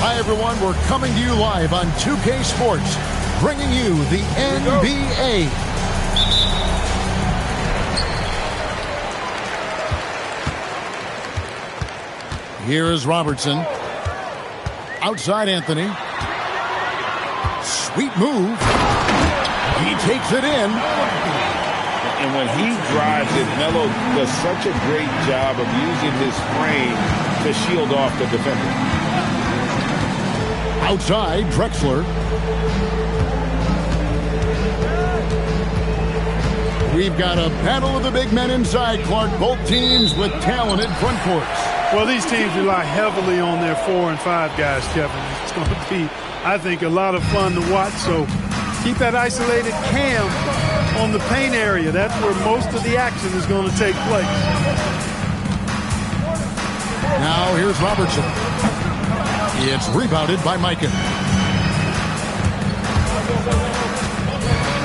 Hi, everyone. We're coming to you live on 2K Sports, bringing you the NBA. Here is Robertson. Outside Anthony. Sweet move. He takes it in. And when he drives it, Melo does such a great job of using his frame to shield off the defender. Outside, Drexler. We've got a battle of the big men inside, Clark. Both teams with talented front courts. Well, these teams rely heavily on their 4 and 5 guys, Kevin. It's going to be, I think, a lot of fun to watch. So keep that isolated cam on the paint area. That's where most of the action is going to take place. Now here's Robertson. It's rebounded by Mikan.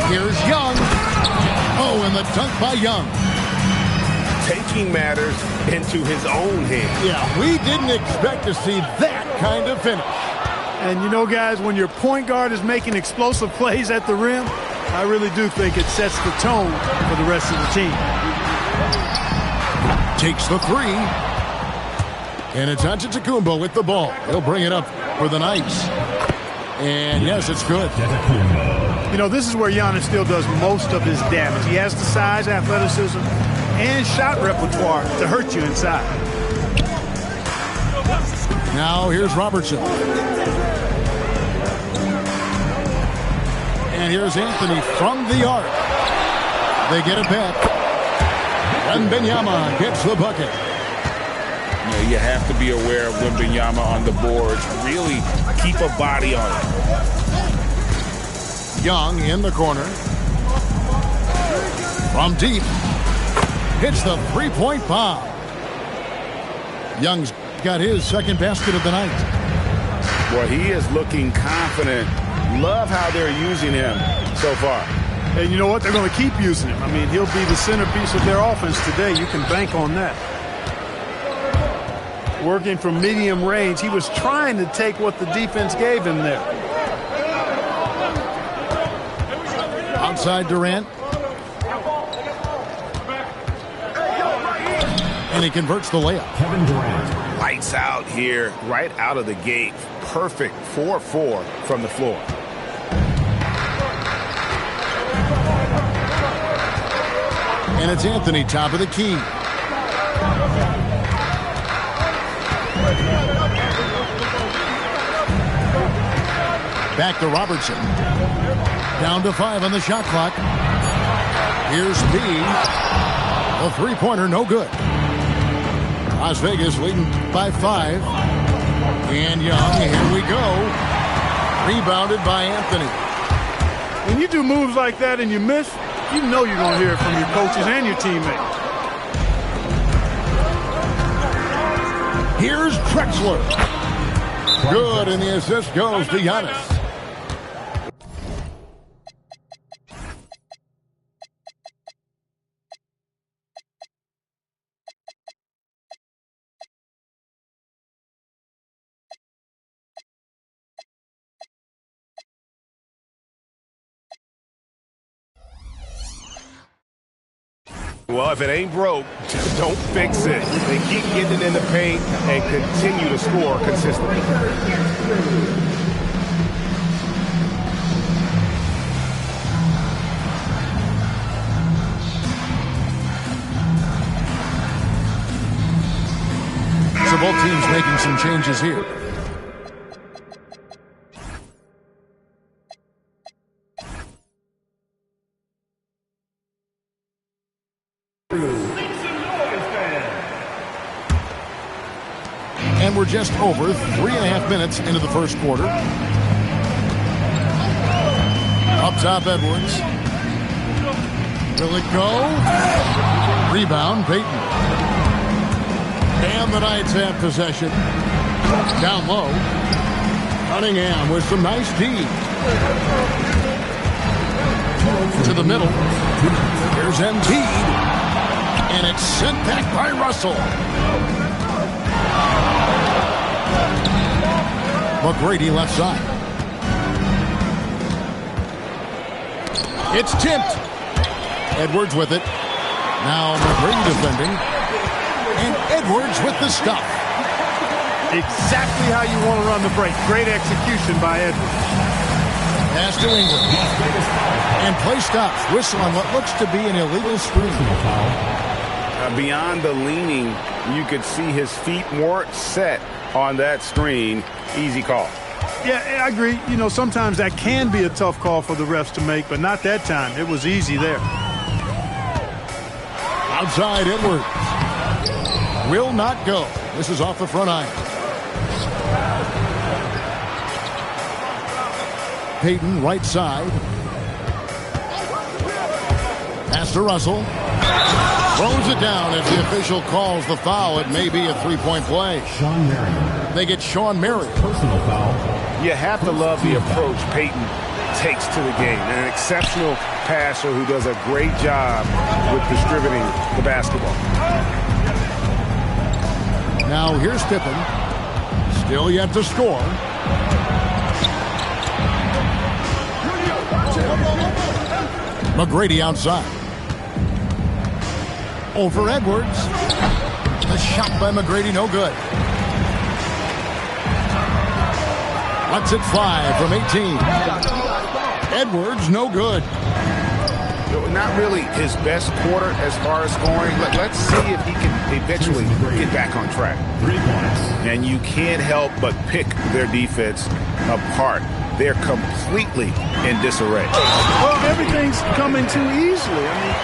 Here's Young. Oh, and the dunk by Young. Taking matters into his own hands. Yeah, we didn't expect to see that kind of finish. And you know, guys, when your point guard is making explosive plays at the rim, I really do think it sets the tone for the rest of the team. Takes the three. And it's Antetokounmpo with the ball. He'll bring it up for the Knights. And yes, it's good. You know, this is where Giannis still does most of his damage. He has the size, athleticism, and shot repertoire to hurt you inside. Now here's Robertson. And here's Anthony from the arc. They get it back. And Wembanyama gets the bucket. You have to be aware of Wembanyama on the boards. Really keep a body on it. Young in the corner. From deep. Hits the three-point bomb. Young's got his second basket of the night. Well, he is looking confident. Love how they're using him so far. And you know what? They're going to keep using him. I mean, he'll be the centerpiece of their offense today. You can bank on that. Working from medium range, he was trying to take what the defense gave him there. Outside Durant. And he converts the layup. Kevin Durant. Lights out here, right out of the gate. Perfect 4-4 from the floor. And it's Anthony, top of the key. Back to Robertson. Down to 5 on the shot clock. Here's P. A three-pointer, no good. Las Vegas leading by 5. And Young, here we go. Rebounded by Anthony. When you do moves like that and you miss, you know you're going to hear it from your coaches and your teammates. Here's Drexler. Good, and the assist goes to Giannis. Well, if it ain't broke, don't fix it. They keep getting it in the paint and continue to score consistently. So both teams making some changes here. And we're just over 3.5 minutes into the first quarter. Up top, Edwards. Will it go? Rebound, Payton. And the Knights have possession. Down low. Cunningham with some nice D. To the middle. Here's Embiid. And it's sent back by Russell. McGrady left side. It's tipped. Edwards with it. Now McGrady defending. And Edwards with the stop. Exactly how you want to run the break. Great execution by Edwards. Pass to England. And play stops. Whistle on what looks to be an illegal screen. Beyond the leaning, you could see his feet weren't set on that screen. Easy call. Yeah, I agree. You know, sometimes that can be a tough call for the refs to make, but not that time. It was easy there. Outside Edwards. Will not go. This is off the front iron. Payton right side. Pass to Russell. Throws it down as the official calls the foul. It may be a three-point play. Sean Mary. They get Sean Mary. Personal foul. You have to love the approach Payton takes to the game. An exceptional passer who does a great job with distributing the basketball. Now here's Pippen. Still yet to score. McGrady outside. Over Edwards. The shot by McGrady, no good. Lets it fly from 18. Edwards, no good. Not really his best quarter as far as scoring. Let's see if he can eventually get back on track. 3 points. And you can't help but pick their defense apart. They're completely in disarray. Well, everything's coming too easily. I mean,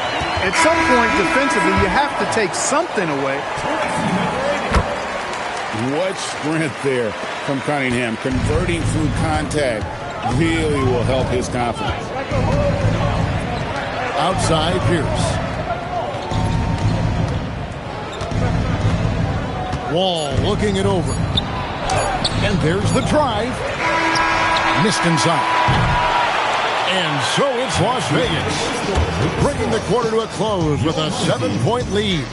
at some point defensively, you have to take something away. What sprint there from Cunningham. Converting through contact really will help his confidence. Outside Pierce. Wall looking it over. And there's the drive. Missed inside. And so it's Las Vegas, bringing the quarter to a close with a 7-point lead.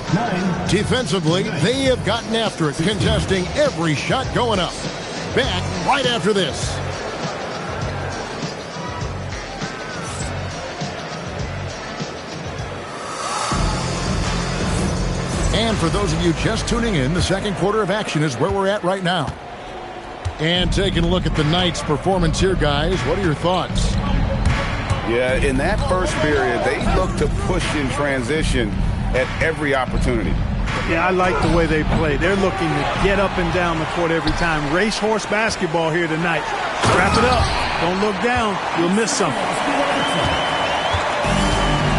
Defensively, they have gotten after it, contesting every shot going up. Back right after this. And for those of you just tuning in, the second quarter of action is where we're at right now. And taking a look at the Knights' performance here, guys, what are your thoughts? Yeah, in that first period, they looked to push in transition at every opportunity. Yeah, I like the way they play. They're looking to get up and down the court every time. Racehorse basketball here tonight. Wrap it up. Don't look down. You'll miss something.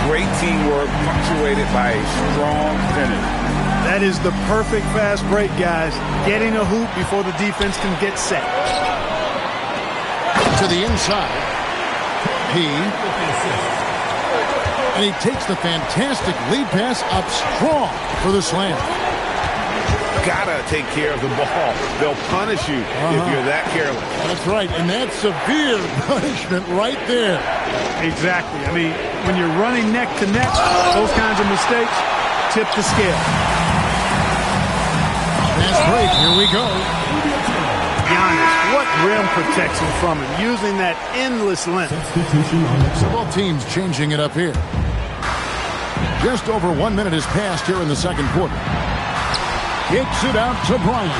Great teamwork punctuated by a strong finish. That is the perfect fast break, guys. Getting a hoop before the defense can get set. To the inside. And he takes the fantastic lead pass up strong for the slam. Gotta take care of the ball. They'll punish you if you're that careless. That's right, and that's severe punishment right there. Exactly. I mean, when you're running neck to neck, those kinds of mistakes tip the scale. Fast break, here we go. Giannis, what rim protection from him, using that endless length. So both teams changing it up here. Just over 1 minute has passed here in the second quarter. Kicks it out to Bryant.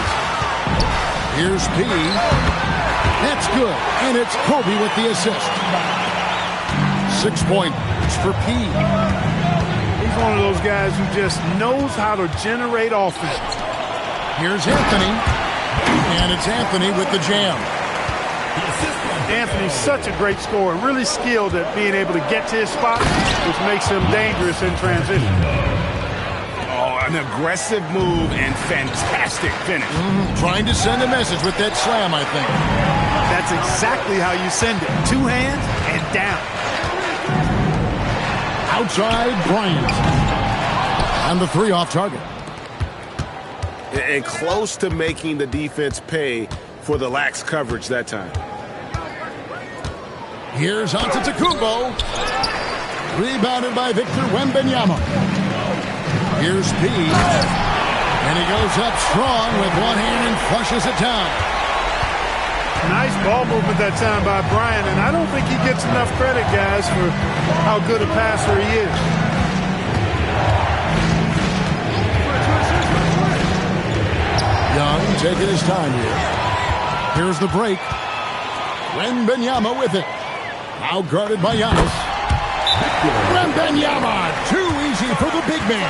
Here's P. That's good, and it's Kobe with the assist. 6 points for P. He's one of those guys who just knows how to generate offense. Here's Anthony. And it's Anthony with the jam. Anthony's such a great scorer, really skilled at being able to get to his spot, which makes him dangerous in transition. Oh, an aggressive move and fantastic finish. Trying to send a message with that slam, I think. That's exactly how you send it. 2 hands and down. Outside Bryant. And the 3 off target. And close to making the defense pay for the lax coverage that time. Here's Antetokounmpo. Rebounded by Victor Wembanyama. Here's P. And he goes up strong with one hand and flushes it down. Nice ball movement that time by Bryant, and I don't think he gets enough credit, guys, for how good a passer he is. Young taking his time here. Here's the break. Wembanyama with it. Now guarded by Giannis. Wembanyama, too easy for the big man.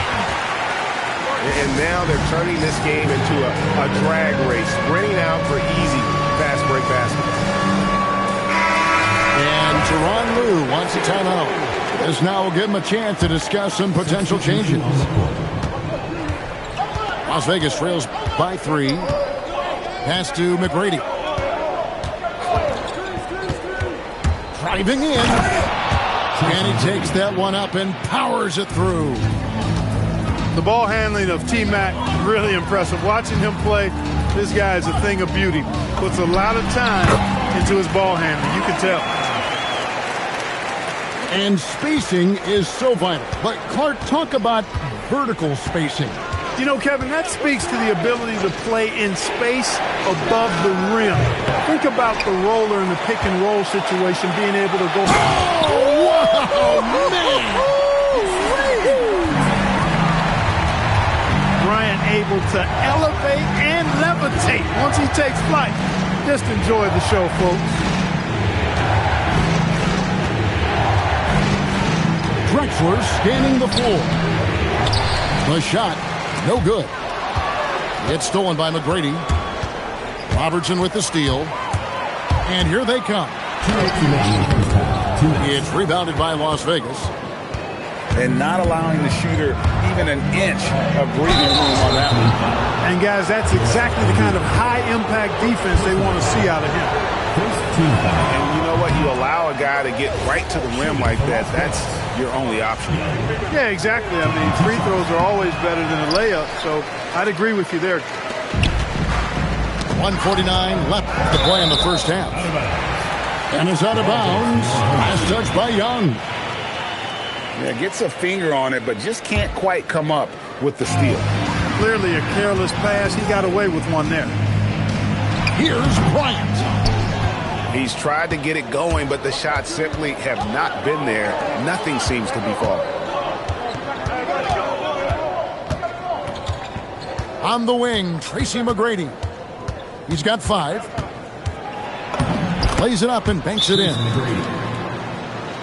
And now they're turning this game into a drag race, sprinting out for easy fast break basketball. And Tyronn Lue wants a timeout. This now will give him a chance to discuss some potential changes. Las Vegas trails by 3. Pass to McGrady. Driving in. And he takes that one up and powers it through. The ball handling of T-Mac, really impressive. Watching him play, this guy is a thing of beauty. Puts a lot of time into his ball handling. You can tell. And spacing is so vital. But Clark, talk about vertical spacing. You know, Kevin, that speaks to the ability to play in space above the rim. Think about the roller in the pick and roll situation, being able to go. Oh, wow, man! Bryant able to elevate and levitate once he takes flight. Just enjoy the show, folks. Drexler scanning the floor. The shot, no good. It's stolen by McGrady. Robertson with the steal. And here they come. It's rebounded by Las Vegas. And not allowing the shooter even an inch of breathing room on that one. And, guys, that's exactly the kind of high-impact defense they want to see out of him. And you know what? You allow a guy to get right to the rim like that. That's your only option. Yeah, exactly. I mean, free throws are always better than a layup, so I'd agree with you there. 1:49 left to play in the first half. And it's out of bounds. Last touch by Young. Yeah, gets a finger on it, but just can't quite come up with the steal. Clearly a careless pass. He got away with one there. Here's Bryant. He's tried to get it going, but the shots simply have not been there. Nothing seems to be falling. On the wing, Tracy McGrady. He's got 5. Plays it up and banks it in.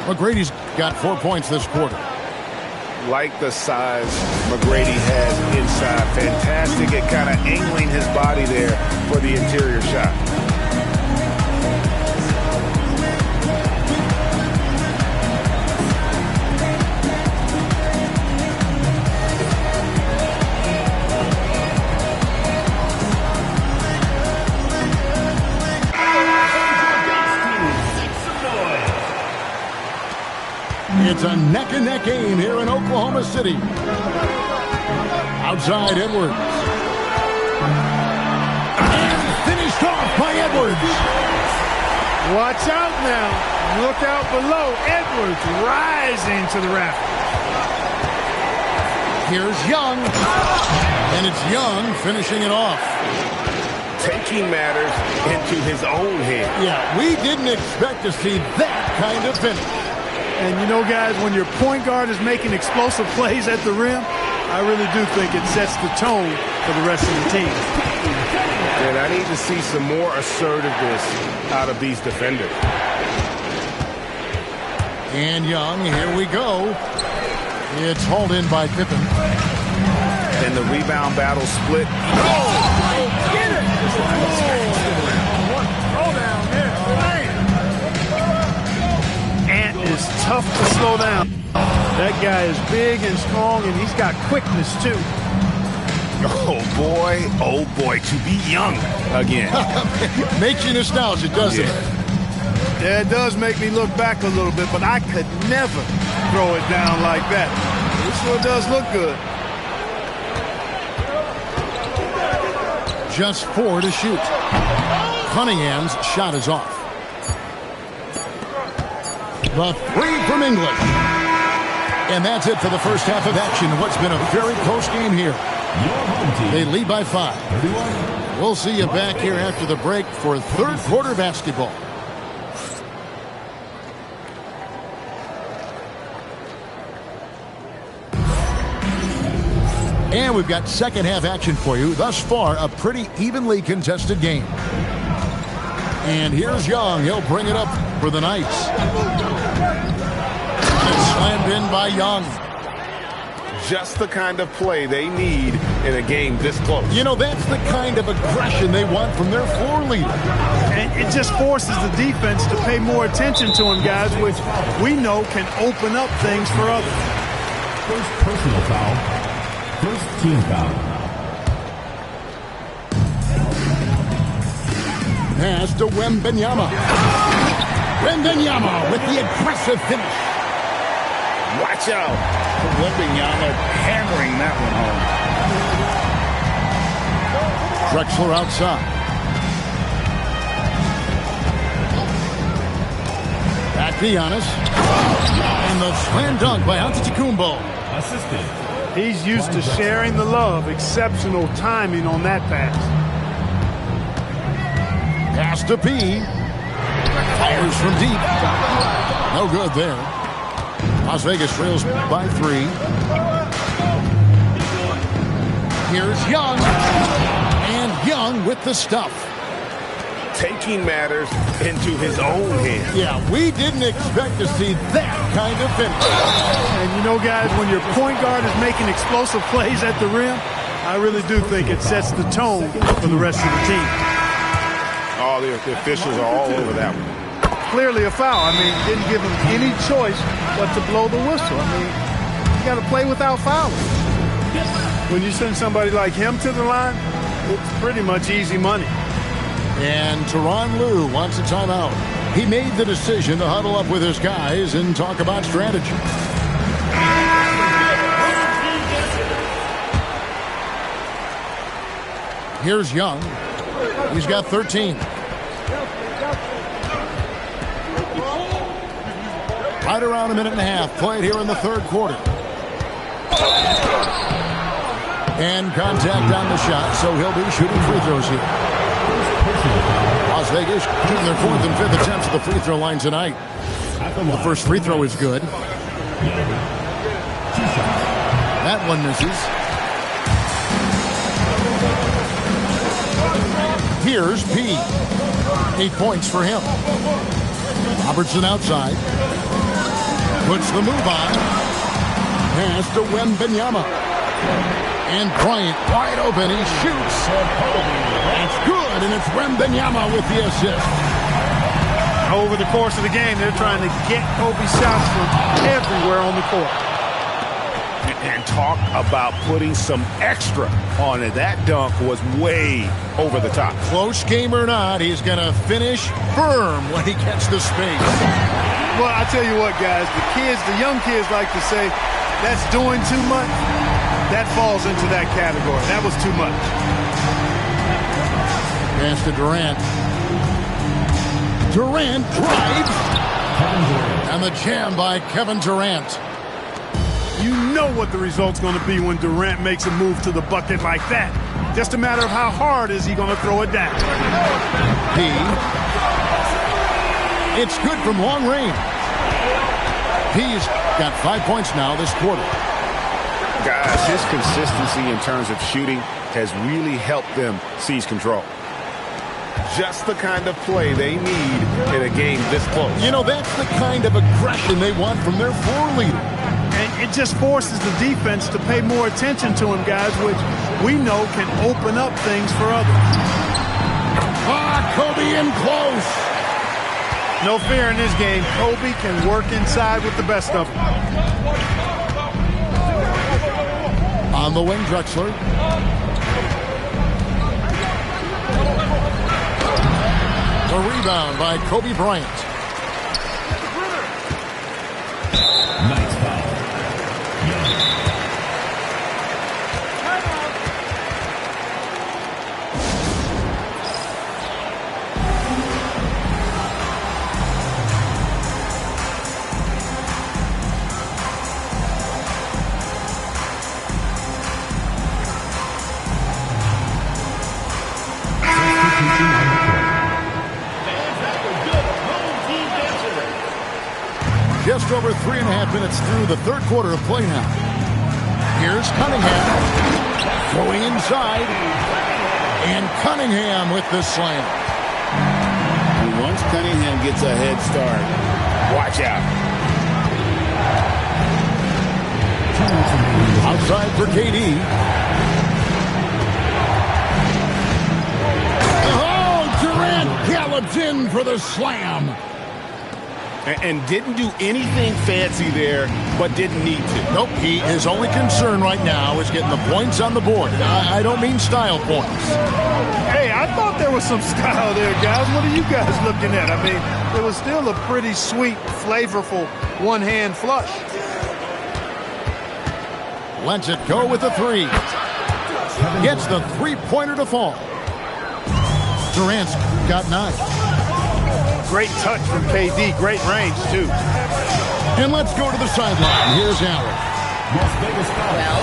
McGrady's got 4 points this quarter. Like the size McGrady has inside. Fantastic at kind of angling his body there for the interior shot. It's a neck-and-neck game here in Oklahoma City. Outside Edwards. And finished off by Edwards. Watch out now. Look out below. Edwards rising to the rafters. Here's Young. And it's Young finishing it off. Taking matters into his own hands. Yeah, we didn't expect to see that kind of finish. And you know, guys, when your point guard is making explosive plays at the rim, I really do think it sets the tone for the rest of the team. And I need to see some more assertiveness out of these defenders. And Young, here we go. It's hauled in by Pippen. And the rebound battle split. Oh, get it! Throw down there. Ant is tough to slow down. That guy is big and strong, and he's got quickness, too. Oh boy, to be Young again. Makes you nostalgic, doesn't it? Yeah, it does make me look back a little bit, but I could never throw it down like that. It sure does look good. Just 4 to shoot. Cunningham's shot is off. The 3 from English. And that's it for the first half of action. What's been a very close game here. Your home team. They lead by 5. 31. We'll see you back here after the break for third quarter basketball. And we've got second half action for you. Thus far, a pretty evenly contested game. And here's Young. He'll bring it up for the Knights. It's slammed in by Young. Just the kind of play they need in a game this close. You know, that's the kind of aggression they want from their floor leader. And it just forces the defense to pay more attention to him, guys, which we know can open up things for others. First personal foul. First team foul. Pass to Wembanyama. Wembanyama with the aggressive finish. Watch out. Wembanyama hammering that one home. Drexler outside. Back to Giannis. And the slam dunk by Antetokounmpo. Assisted. He's used to sharing the love. Exceptional timing on that pass. Pass to P. Fires from deep. No good there. Las Vegas trails by 3. Here's Young. And Young with the stuff. Taking matters into his own hands. Yeah, we didn't expect to see that kind of finish. And you know, guys, when your point guard is making explosive plays at the rim, I really do think it sets the tone for the rest of the team. Oh, the officials are all over that one. Clearly a foul. I mean, didn't give him any choice but to blow the whistle. I mean, you got to play without fouling. When you send somebody like him to the line, it's pretty much easy money. And Tyronn Lue wants a timeout. He made the decision to huddle up with his guys and talk about strategy. Here's Young. He's got 13. Right around a minute and a half played here in the third quarter. And contact on the shot, so he'll be shooting free throws here. Las Vegas shooting their 4th and 5th attempts at the free throw line tonight. The first free throw is good. That one misses. Here's P. 8 points for him. Robertson outside. Puts the move on. Pass to Wembanyama. And Bryant wide open. He shoots. That's good, and it's Wembanyama with the assist. Over the course of the game, they're trying to get Kobe shots from everywhere on the court. And talk about putting some extra on it. That dunk was way over the top. Close game or not, he's going to finish firm when he gets the space. Well, I tell you what, guys, the young kids like to say, that's doing too much. That falls into that category. That was too much. Pass to Durant. Durant drives. And the jam by Kevin Durant. You know what the result's going to be when Durant makes a move to the bucket like that. Just a matter of how hard is he going to throw it down. P. It's good from long range. P's got 5 points now this quarter. Guys, his consistency in terms of shooting has really helped them seize control. Just the kind of play they need in a game this close. You know, that's the kind of aggression they want from their floor leader. And it just forces the defense to pay more attention to him, guys, which we know can open up things for others. Kobe in close. No fear in this game. Kobe can work inside with the best of them. On the wing, Drexler. The rebound by Kobe Bryant. Nice foul. just over 3.5 minutes through the third quarter of play now. Here's Cunningham throwing inside, and Cunningham with the slam. And once Cunningham gets a head start, watch out. Outside for KD. Oh, Durant gallops in for the slam. And didn't do anything fancy there, but didn't need to. Nope, his only concern right now is getting the points on the board. I don't mean style points. Hey, I thought there was some style there, guys. What are you guys looking at? I mean, it was still a pretty sweet, flavorful one-hand flush. Lets it go with the three. Gets the three-pointer to fall. Durant's got 9. Great touch from KD. Great range, too. And let's go to the sideline. Here's Allen. Well,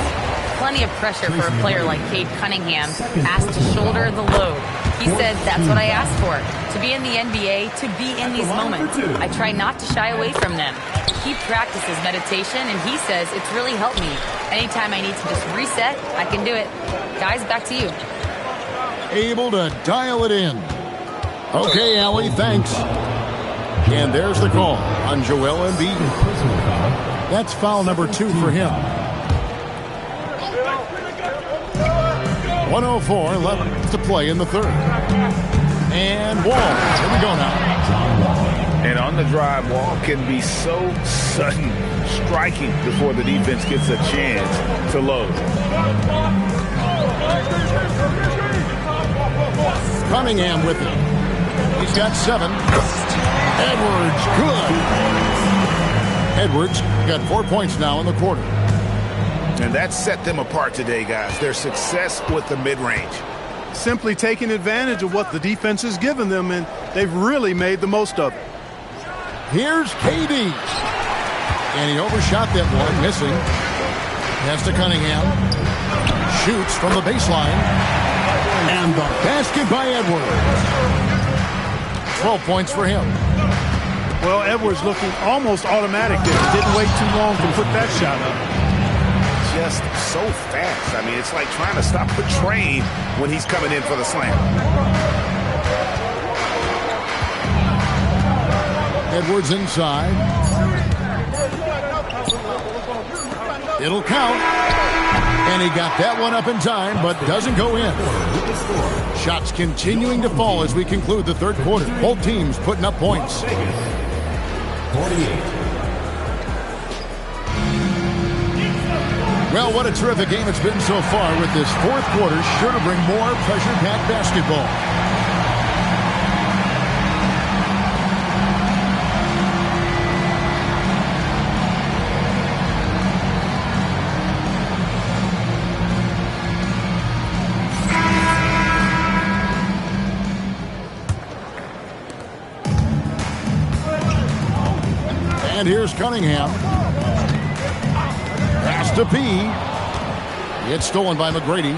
plenty of pressure for a player like Cade Cunningham, asked to shoulder the load. He said, that's what I asked for, to be in the NBA, to be in these moments. I try not to shy away from them. He practices meditation, and he says it's really helped me. Anytime I need to just reset, I can do it. Guys, back to you. Able to dial it in. Okay, Allie, thanks. And there's the call on Joel Embiid. That's foul number 2 for him. 1:04 left to play in the third. And Wall. Here we go now. And on the drive, Wall can be so sudden, striking before the defense gets a chance to load. Cunningham with it. He's got 7. Edwards, good. Edwards got 4 points now in the quarter. And that set them apart today, guys. Their success with the mid-range. Simply taking advantage of what the defense has given them, and they've really made the most of it. Here's KD. And he overshot that one, missing. Pass to Cunningham. Shoots from the baseline. And the basket by Edwards. 12 points for him. Well, Edwards looking almost automatic there. Didn't wait too long to put that shot up. Just so fast. I mean, it's like trying to stop the train when he's coming in for the slam. Edwards inside. It'll count. And he got that one up in time, but doesn't go in. Shots continuing to fall as we conclude the third quarter. Both teams putting up points. 48. Well, what a terrific game it's been so far, with this fourth quarter sure to bring more pressure-packed basketball. And here's Cunningham. Pass to P. It's stolen by McGrady.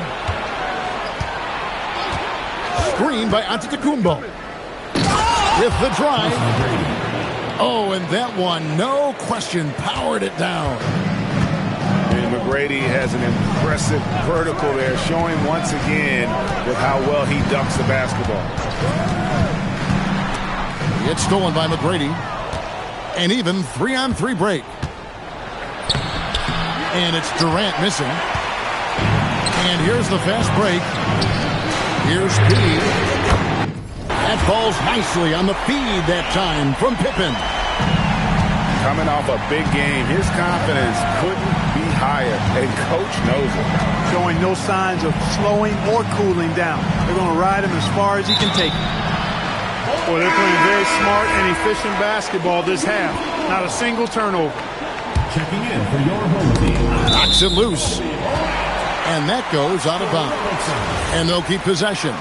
Screen by Antetokounmpo. With the drive. Oh, and that one, no question, powered it down. And McGrady has an impressive vertical there, showing once again with how well he dunks the basketball. It's stolen by McGrady. And even 3-on-3 break. And it's Durant missing. And here's the fast break. Here's P. That falls nicely on the feed that time from Pippen. Coming off a big game, his confidence couldn't be higher, and Coach knows it. Showing no signs of slowing or cooling down. They're going to ride him as far as he can take him. Boy, they're playing very smart and efficient basketball this half. Not a single turnover. Checking in for your home team. Knocks it loose. And that goes out of bounds. And they'll keep possession.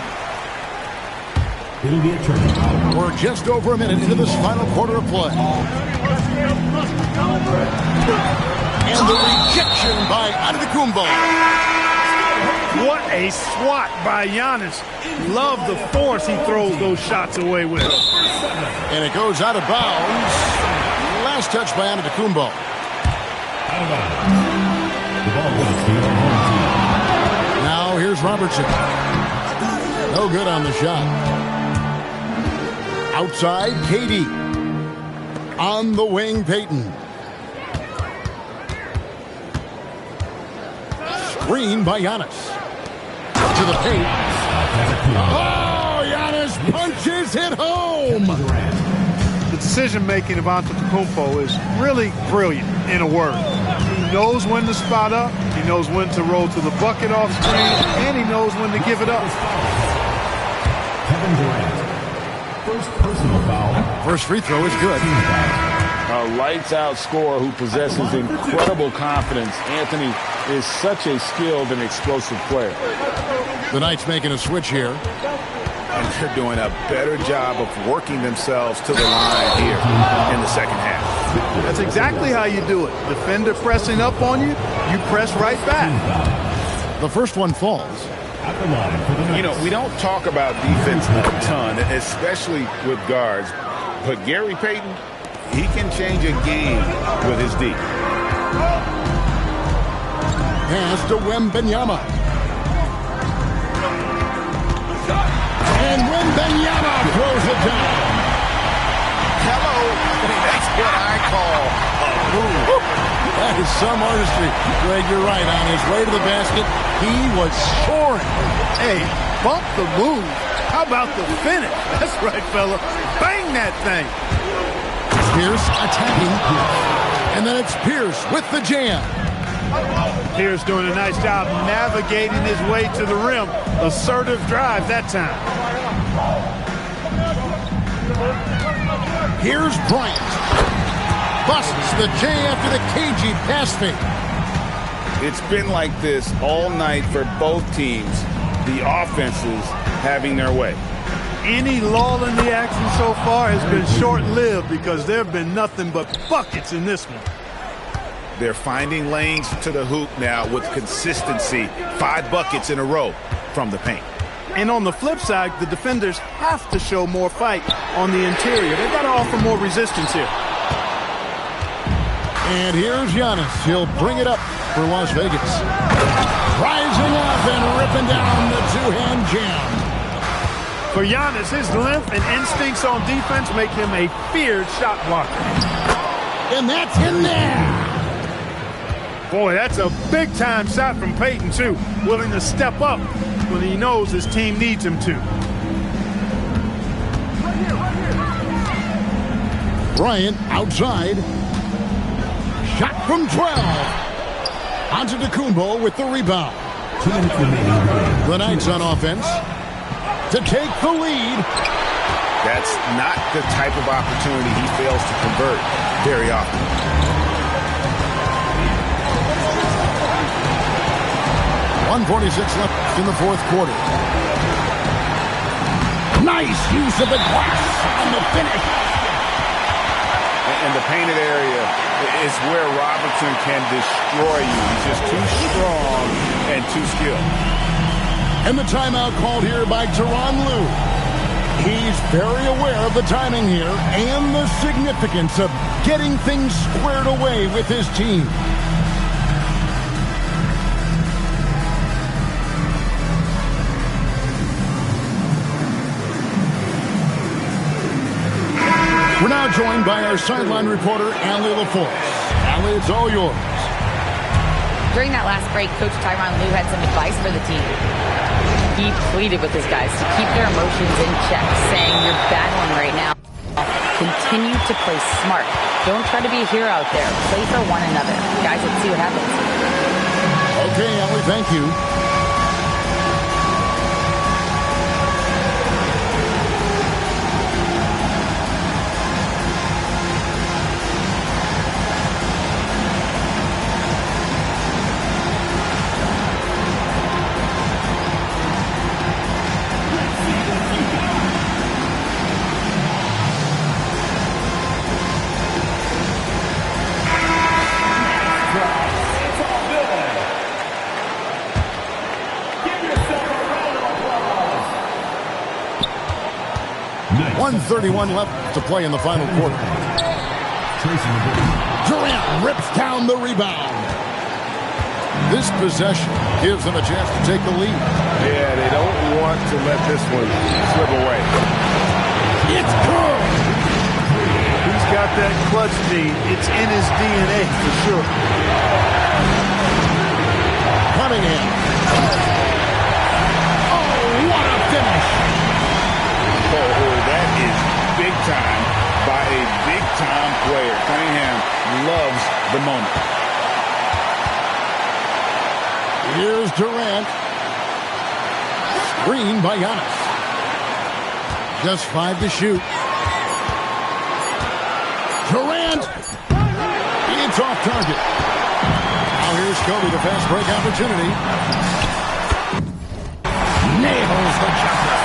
It'll be a turnover. We're just over a minute into this final quarter of play. And the rejection by Antetokounmpo. What a swat by Giannis. Love the force he throws those shots away with. And it goes out of bounds. Last touch by Antetokounmpo. Now here's Robertson. No good on the shot. Outside, KD. On the wing, Payton. Screen by Giannis. To the paint. Oh, Giannis punches it home. The decision-making of Antetokounmpo is really brilliant, in a word. He knows when to spot up, he knows when to roll to the bucket off screen, and he knows when to give it up. Kevin Durant. First personal foul. First free throw is good. A lights-out scorer who possesses incredible confidence. Anthony is such a skilled and explosive player. The Knights making a switch here. And they're doing a better job of working themselves to the line here in the second half. That's exactly how you do it. Defender pressing up on you, you press right back. The first one falls. At the line for the Knights. You know, we don't talk about defense a ton, especially with guards. But Gary Payton, he can change a game with his D. Pass to Wembanyama. And Wembanyama throws it down. Hello. That's what I call a move. That is some artistry. Greg, you're right. On his way to the basket, he was soaring. Hey, bump the move. How about the finish? That's right, fella. Bang that thing. Pierce attacking. And then it's Pierce with the jam. Pierce doing a nice job navigating his way to the rim. Assertive drive that time. Here's Bryant. Busts the J after the cagey pass fake. It's been like this all night for both teams. The offenses having their way. Any lull in the action so far has been short-lived because there have been nothing but buckets in this one. They're finding lanes to the hoop now with consistency. 5 buckets in a row from the paint. And on the flip side, the defenders have to show more fight on the interior. They've got to offer more resistance here. And here's Giannis. He'll bring it up for Las Vegas. Rising up and ripping down the two-hand jam. For Giannis, his length and instincts on defense make him a feared shot blocker. And that's in there. Boy, that's a big-time shot from Payton, too. Willing to step up when he knows his team needs him to. Bryant outside. Shot from 12. Antetokounmpo with the rebound. 2 minutes remaining. The Knights on offense to take the lead. That's not the type of opportunity he fails to convert very often. 1:46 left in the fourth quarter. Nice use of the glass on the finish. And the painted area is where Robertson can destroy you. He's just too strong and too skilled. And the timeout called here by Tyronn Lue. He's very aware of the timing here and the significance of getting things squared away with his team. We're now joined by our sideline reporter, Allie LaForce. Allie, it's all yours. During that last break, Coach Tyronn Lue had some advice for the team. He pleaded with his guys to keep their emotions in check, saying, "You're battling right now. Continue to play smart. Don't try to be a hero out there. Play for one another. Guys, let's see what happens." Okay, Allie, thank you. Nice. 1:31 left to play in the final quarter. Tracing the ball. Durant rips down the rebound. This possession gives them a chance to take the lead. Yeah, they don't want to let this one slip away. It's good. He's got that clutch gene. It's in his DNA for sure. Cunningham. Oh, what a finish. Oh, that is big time by a big-time player. Cunningham loves the moment. Here's Durant. Screen by Giannis. Just 5 to shoot. Durant. It's off target. Now here's Kobe, the fast break opportunity. Nails the jumper.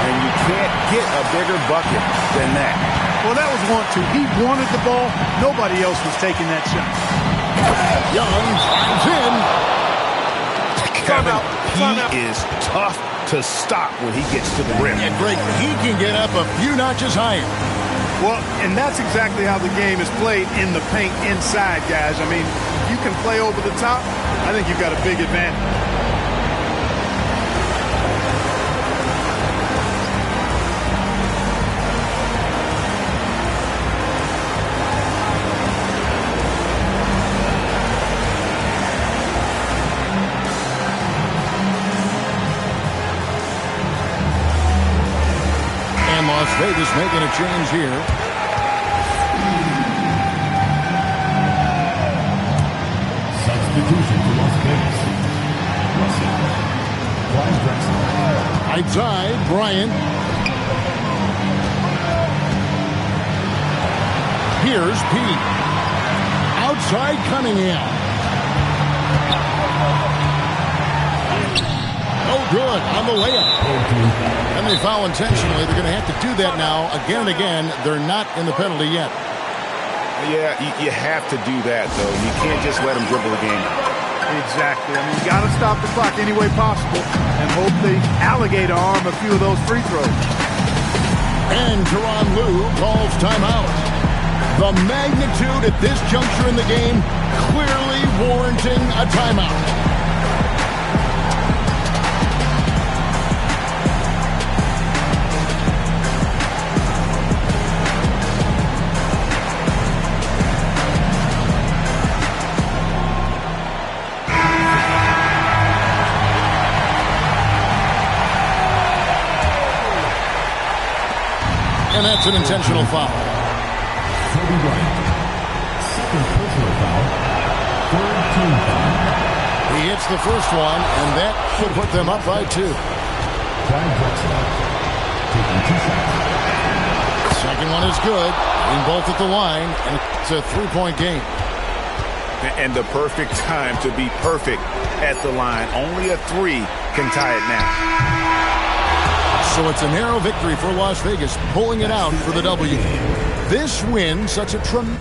And you can't get a bigger bucket than that. Well, that was 1-2. He wanted the ball. Nobody else was taking that shot. Young drives in. Kevin, he is tough to stop when he gets to the rim. Yeah, Greg, he can get up a few notches higher. Well, and that's exactly how the game is played in the paint inside, guys. I mean, you can play over the top. I think you've got a big advantage. Las Vegas making a change here. Substitution for Las Vegas. Russell. Clyde Drexler. Outside, Bryant. Here's P. Outside, Cunningham. No good on the layup. And they foul intentionally. They're going to have to do that now again and again. They're not in the penalty yet. Yeah, you have to do that, though. You can't just let them dribble the game. Exactly. I mean, you got to stop the clock any way possible and hope the alligator arm a few of those free throws. And Tyronn Lue calls timeout. The magnitude at this juncture in the game clearly warranting a timeout. And that's an intentional foul. Kobe Bryant. Second personal foul. Third team foul. He hits the first one, and that should put them up by 2. Clyde Drexler. Taking 2 shots. Second one is good. In both at the line, and it's a 3-point game. And the perfect time to be perfect at the line. Only a 3 can tie it now. So it's a narrow victory for Las Vegas, pulling it out for the W. This win, such a tremendous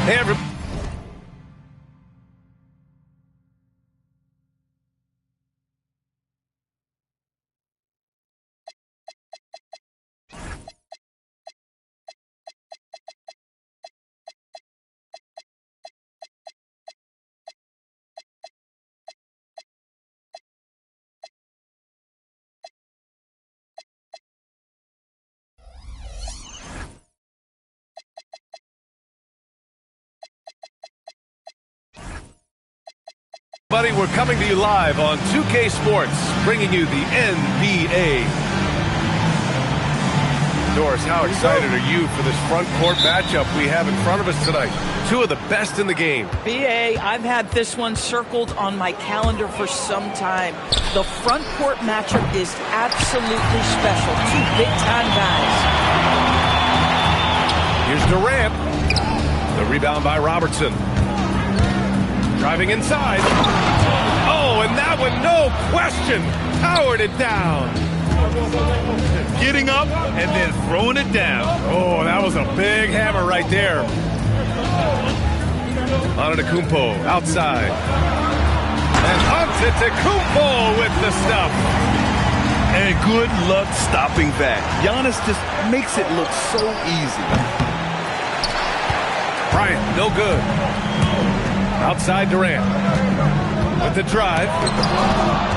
Hey, everybody. We're coming to you live on 2K Sports, bringing you the NBA. Doris, how excited are you for this front court matchup we have in front of us tonight? Two of the best in the game. BA, I've had this one circled on my calendar for some time. The front court matchup is absolutely special. Two big-time guys. Here's Durant. The rebound by Robertson. Driving inside. Oh, and that one, no question, powered it down. Getting up and then throwing it down. Oh, that was a big hammer right there. Antetokounmpo outside. And Antetokounmpo with the stuff. And good luck stopping that. Giannis just makes it look so easy. Bryant, no good. Outside Durant. With the drive.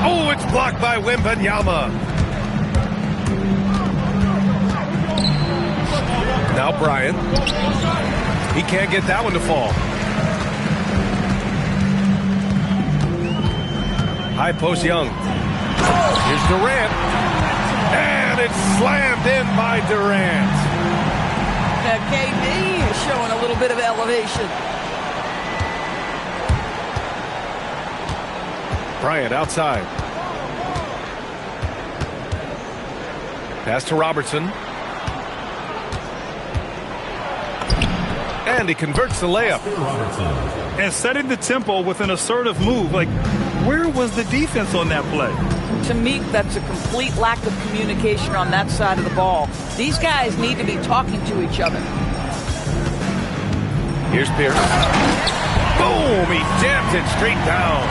Oh, it's blocked by Wembanyama. Now Bryant. He can't get that one to fall. High post Young. Here's Durant. And it's slammed in by Durant. KD is showing a little bit of elevation. Bryant outside. Pass to Robertson. And he converts the layup. And setting the tempo with an assertive move. Like, where was the defense on that play? To me, that's a complete lack of communication on that side of the ball. These guys need to be talking to each other. Here's Pierce. Boom! He jammed it straight down.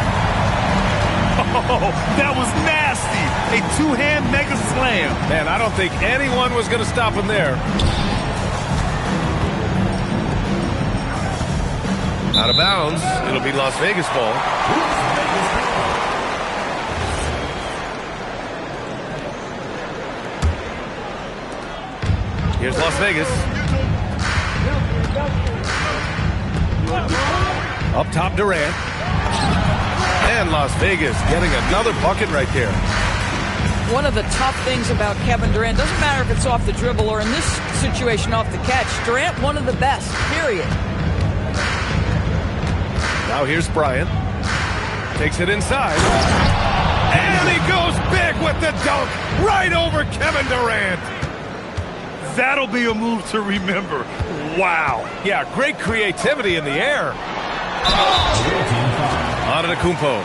Oh, that was nasty. A two-hand mega slam. Man, I don't think anyone was going to stop him there. Out of bounds. It'll be Las Vegas ball. Here's Las Vegas. Up top, Durant. And Las Vegas getting another bucket right there. One of the tough things about Kevin Durant, doesn't matter if it's off the dribble or in this situation off the catch, Durant, one of the best, period. Now here's Bryant. Takes it inside. And he goes big with the dunk right over Kevin Durant. That'll be a move to remember. Wow. Yeah, great creativity in the air. Antetokounmpo.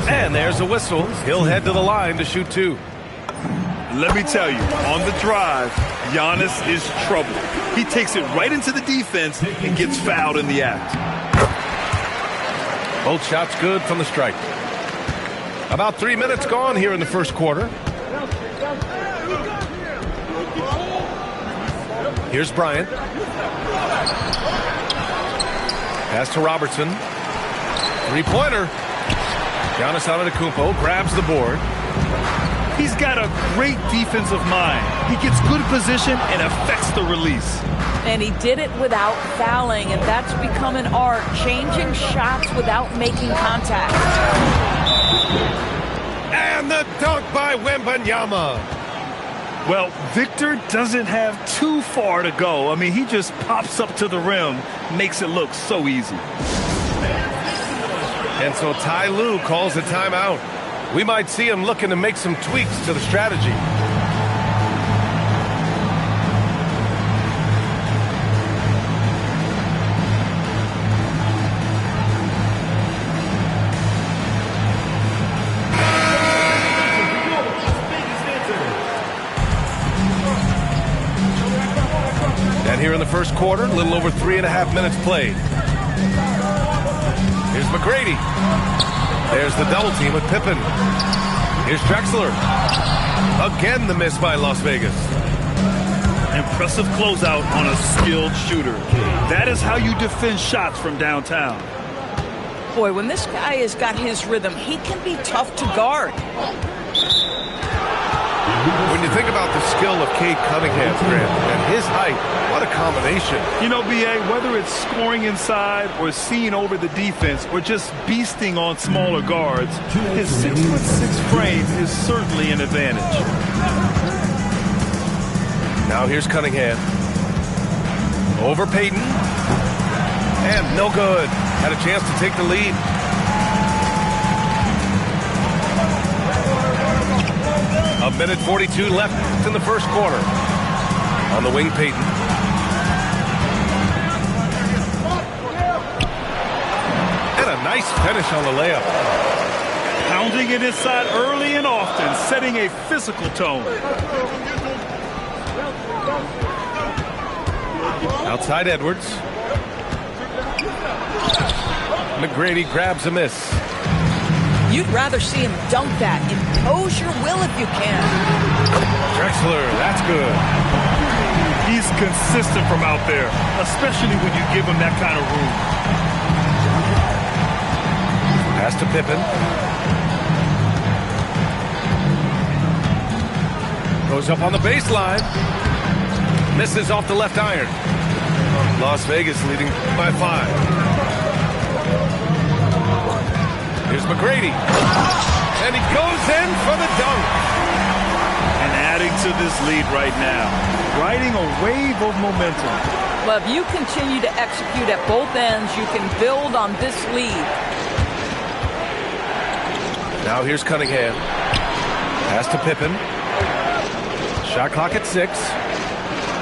And there's a whistle. He'll head to the line to shoot two. Let me tell you, on the drive, Giannis is trouble. He takes it right into the defense and gets fouled in the act. Both shots good from the stripe. About 3 minutes gone here in the first quarter. Here's Bryant. Pass to Robertson. Three-pointer. Giannis Antetokounmpo grabs the board. He's got a great defensive mind. He gets good position and affects the release. And he did it without fouling, and that's become an art, changing shots without making contact. And the dunk by Wembanyama. Well, Victor doesn't have too far to go. I mean, he just pops up to the rim, makes it look so easy. And so Ty Lue calls a timeout. We might see him looking to make some tweaks to the strategy. here in the first quarter. A little over 3.5 minutes played. Here's McGrady. There's the double team with Pippen. Here's Drexler. Again, the miss by Las Vegas. Impressive closeout on a skilled shooter. That is how you defend shots from downtown. Boy, when this guy has got his rhythm, he can be tough to guard. When you think about the skill of Cade Cunningham, Grant, and his height, what a combination. You know, B.A., whether it's scoring inside or seeing over the defense or just beasting on smaller guards, his 6'6" frame is certainly an advantage. Now here's Cunningham. Over Payton. And no good. Had a chance to take the lead. A minute 42 left in the first quarter. On the wing, Payton. And a nice finish on the layup. Pounding it inside early and often, setting a physical tone. Outside Edwards. McGrady grabs a miss. You'd rather see him dunk that. Impose your will if you can. Drexler, that's good. He's consistent from out there, especially when you give him that kind of room. Pass to Pippen. Goes up on the baseline. Misses off the left iron. Las Vegas leading by 5. Here's McGrady. And he goes in for the dunk. And adding to this lead right now. Riding a wave of momentum. Well, if you continue to execute at both ends, you can build on this lead. Now here's Cunningham. Pass to Pippen. Shot clock at 6.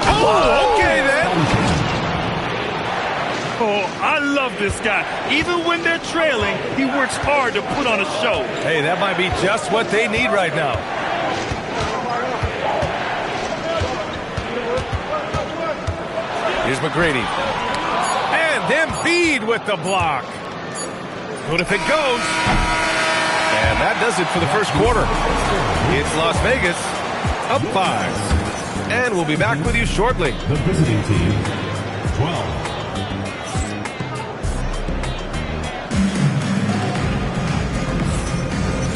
Oh, okay then. Oh, I love this guy. Even when they're trailing, he works hard to put on a show. Hey, that might be just what they need right now. Here's McGrady. And Embiid with the block. Good if it goes. And that does it for the first quarter. It's Las Vegas up 5. And we'll be back with you shortly. The visiting team, 12.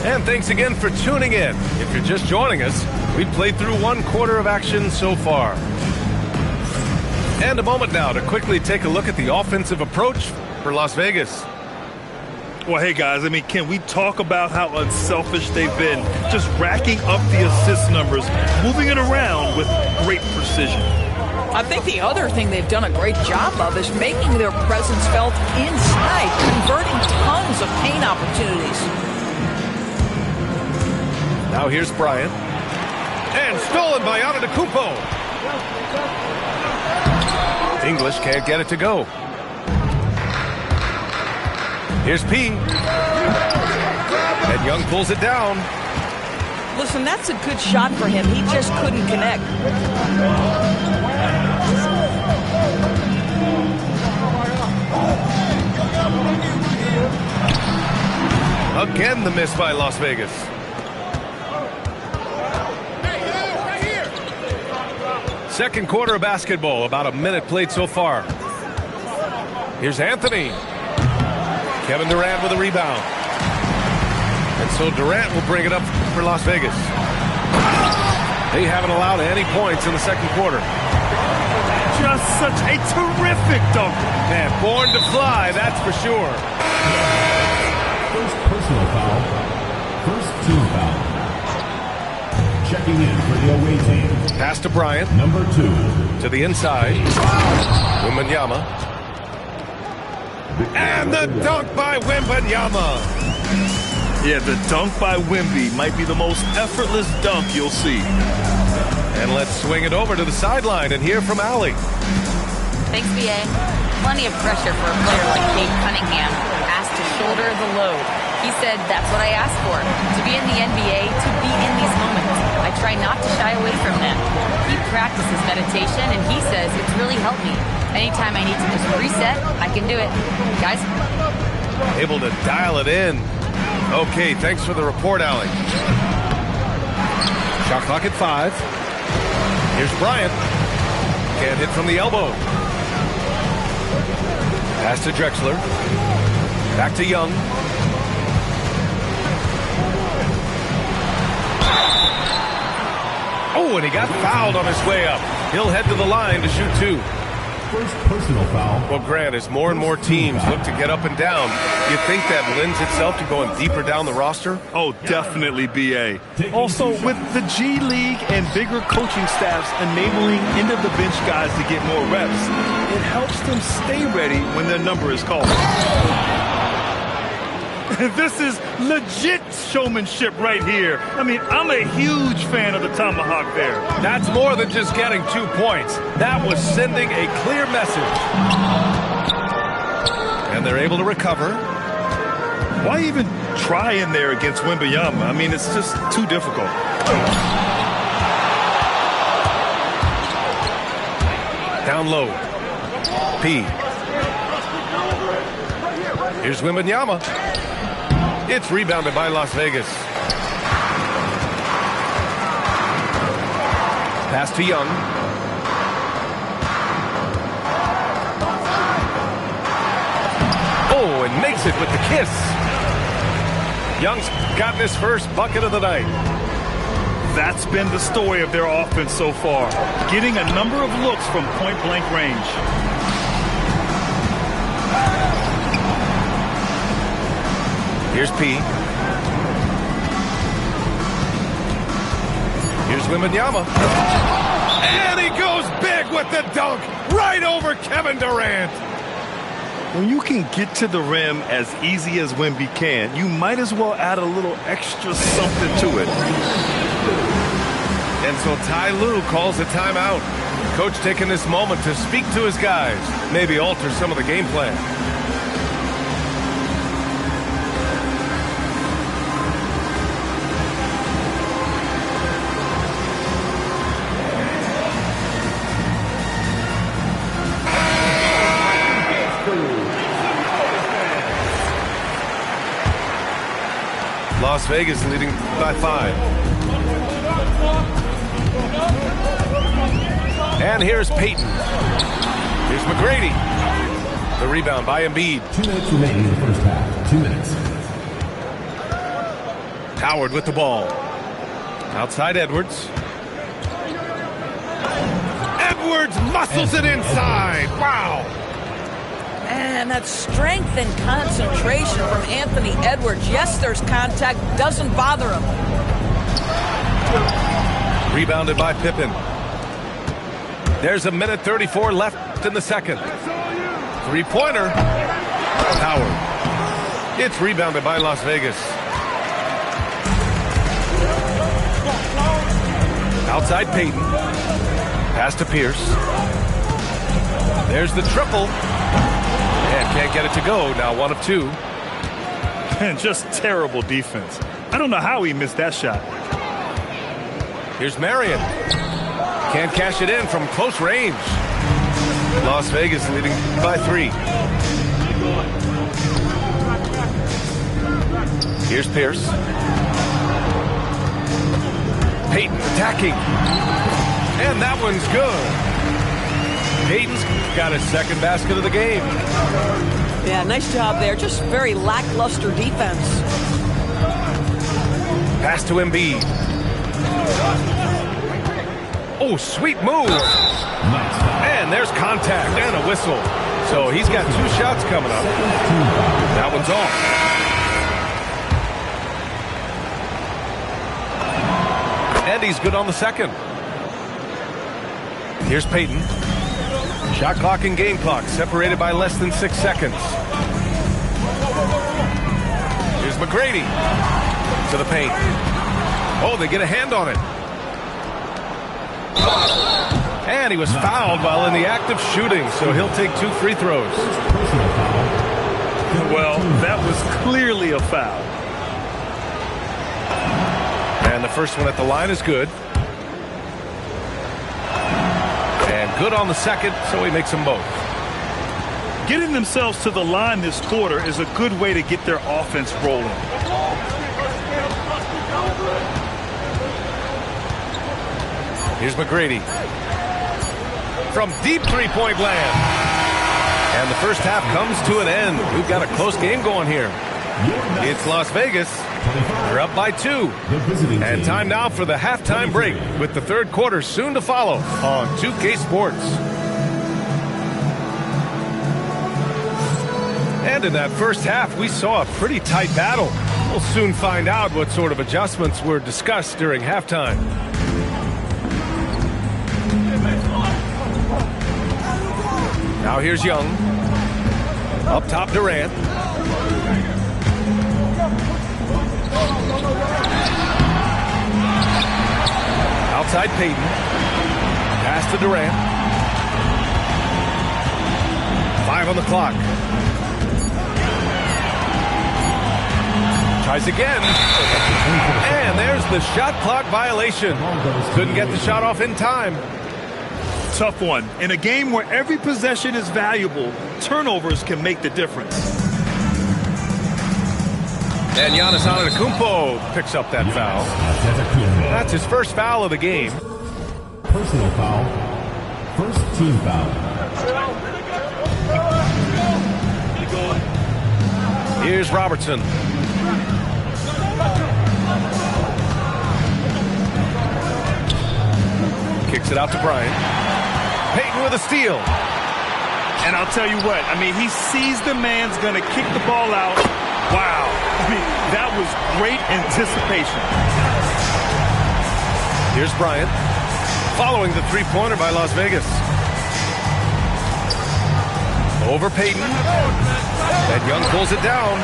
And thanks again for tuning in. If you're just joining us, we've played through 1 quarter of action so far. And a moment now to quickly take a look at the offensive approach for Las Vegas. Well, hey, guys, I mean, can we talk about how unselfish they've been? Just racking up the assist numbers, moving it around with great precision. I think the other thing they've done a great job of is making their presence felt inside, converting tons of paint opportunities. Now here's Bryant. And stolen by Antetokounmpo. English can't get it to go. Here's P. And Young pulls it down. Listen, that's a good shot for him. He just couldn't connect. Again, the miss by Las Vegas. Second quarter of basketball, about a minute played so far. Here's Anthony. Kevin Durant with a rebound. And so Durant will bring it up for Las Vegas. They haven't allowed any points in the second quarter. Just such a terrific dunk. Man, born to fly, that's for sure. First personal foul. First team foul. Checking in for the away team. Pass to Bryant. Number 2. To the inside. Wembanyama. And the dunk by Wembanyama. Yeah, the dunk by Wemby might be the most effortless dunk you'll see. And let's swing it over to the sideline and hear from Allie. Thanks, B.A. Plenty of pressure for a player like Cade Cunningham, asked to shoulder the load. He said, that's what I asked for, to be in the NBA, to be in these moments. I try not to shy away from them. Keep practices meditation, and he says it's really helped me. Anytime I need to just reset, I can do it. Guys? Able to dial it in. Okay, thanks for the report, Allie. Shot clock at 5. Here's Bryant. Can't hit from the elbow. Pass to Drexler. Back to Young. Oh, and he got fouled on his way up. He'll head to the line to shoot 2. First personal foul. Well, Grant, as more and more teams look to get up and down, you think that lends itself to going deeper down the roster? Oh, definitely, B.A. Also, with the G League and bigger coaching staffs enabling end-of-the-bench guys to get more reps, it helps them stay ready when their number is called. This is legit showmanship right here. I mean, I'm a huge fan of the tomahawk there. That's more than just getting 2 points. That was sending a clear message. And they're able to recover. Why even try in there against Wembanyama? I mean, it's just too difficult. Down low. P. Here's Wembanyama. It's rebounded by Las Vegas. Pass to Young. Oh, and makes it with the kiss. Young's gotten his first bucket of the night. That's been the story of their offense so far, getting a number of looks from point-blank range. Here's P. Here's Wembanyama. And he goes big with the dunk right over Kevin Durant. When you can get to the rim as easy as Wemby can, you might as well add a little extra something to it. And so Ty Lue calls a timeout. Coach taking this moment to speak to his guys, maybe alter some of the game plan. Las Vegas leading by 5. And here's Payton. Here's McGrady. The rebound by Embiid. 2 minutes remaining in the first half. 2 minutes. Howard with the ball. Outside Edwards. Edwards muscles it inside. Wow. And that strength and concentration from Anthony Edwards. Yes, there's contact. Doesn't bother him. Rebounded by Pippen. There's a minute 34 left in the second. Three-pointer. Howard. It's rebounded by Las Vegas. Outside Payton. Pass to Pierce. There's the triple. And can't get it to go. Now 1 of 2. And just terrible defense. I don't know how he missed that shot. Here's Marion. Can't cash it in from close range. Las Vegas leading by 3. Here's Pierce. Payton attacking. And that one's good. Payton's got his second basket of the game. Yeah, nice job there. Just very lackluster defense. Pass to Embiid. Oh, sweet move. And there's contact and a whistle. So he's got 2 shots coming up. That one's off. And he's good on the second. Here's Payton. Shot clock and game clock separated by less than 6 seconds. Here's McGrady to the paint. Oh, they get a hand on it. And he was fouled while in the act of shooting, so he'll take 2 free throws. Well, that was clearly a foul. And the first one at the line is good. good on the second, so he makes them both. Getting themselves to the line this quarter is a good way to get their offense rolling. Here's McGrady. From deep three-point land. And the first half comes to an end. We've got a close game going here. It's Las Vegas. They're up by 2. And time now for the halftime break, with the third quarter soon to follow on 2K Sports. And in that first half, we saw a pretty tight battle. We'll soon find out what sort of adjustments were discussed during halftime. Now here's Young. Up top, Durant. Outside Payton. Pass to Durant. 5 on the clock. Tries again. And there's the shot clock violation. Couldn't get the shot off in time. Tough one. In a game where every possession is valuable, turnovers can make the difference. And Giannis Antetokounmpo picks up that foul. That's his first foul of the game. Personal foul. First team foul. Here's Robertson. Kicks it out to Bryant. Payton with a steal. And I'll tell you what, I mean, he sees the man's going to kick the ball out. Wow. I mean, that was great anticipation. Here's Bryant. Following the three-pointer by Las Vegas. Over Payton. And Young pulls it down.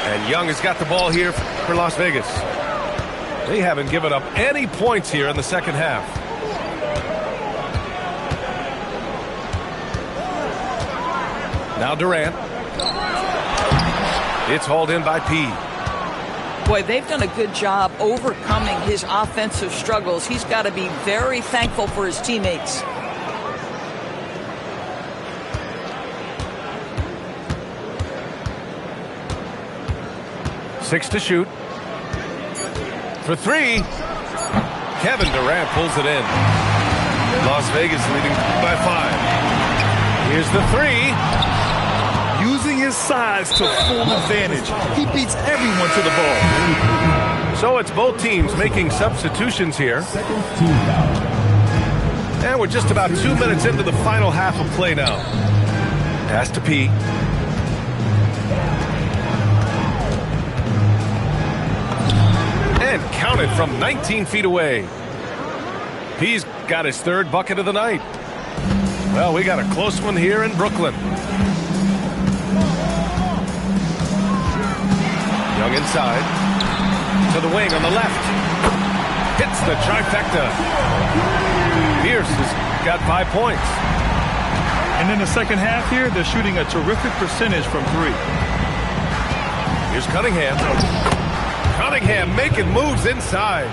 And Young has got the ball here for Las Vegas. They haven't given up any points here in the second half. Now Durant. It's hauled in by P. Boy, they've done a good job overcoming his offensive struggles. He's got to be very thankful for his teammates. Six to shoot. For 3. Kevin Durant pulls it in. Las Vegas leading by 5. Here's the 3. Using his size to full advantage. He beats everyone to the ball. So it's both teams making substitutions here. And we're just about 2 minutes into the final half of play now. Pass to P. And counted from 19 feet away. He's got his third bucket of the night. Well, we got a close one here in Brooklyn. Young inside. To the wing on the left. Hits the trifecta. Pierce has got 5 points. And in the second half here, they're shooting a terrific percentage from 3. Here's Cunningham. Cunningham making moves inside.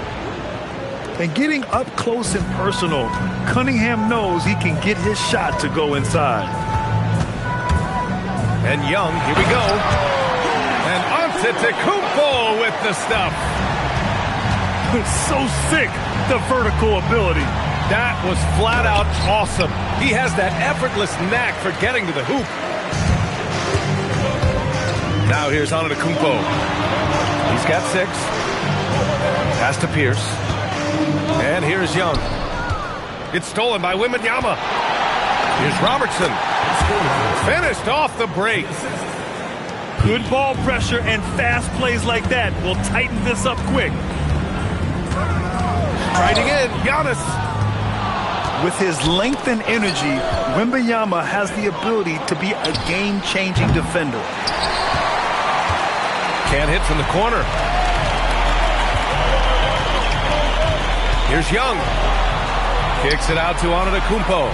And getting up close and personal, Cunningham knows he can get his shot to go inside. And Young, here we go. And Antetokounmpo with the stuff. It's so sick, the vertical ability. That was flat out awesome. He has that effortless knack for getting to the hoop. Now here's Antetokounmpo. He's got 6. Pass to Pierce. And here's Young. It's stolen by Wembanyama. Here's Robertson. Finished off the break. Good ball pressure and fast plays like that will tighten this up quick. Riding in, Giannis. With his length and energy, Wembanyama has the ability to be a game-changing defender. Can't hit from the corner. Here's Young. Kicks it out to Antetokounmpo.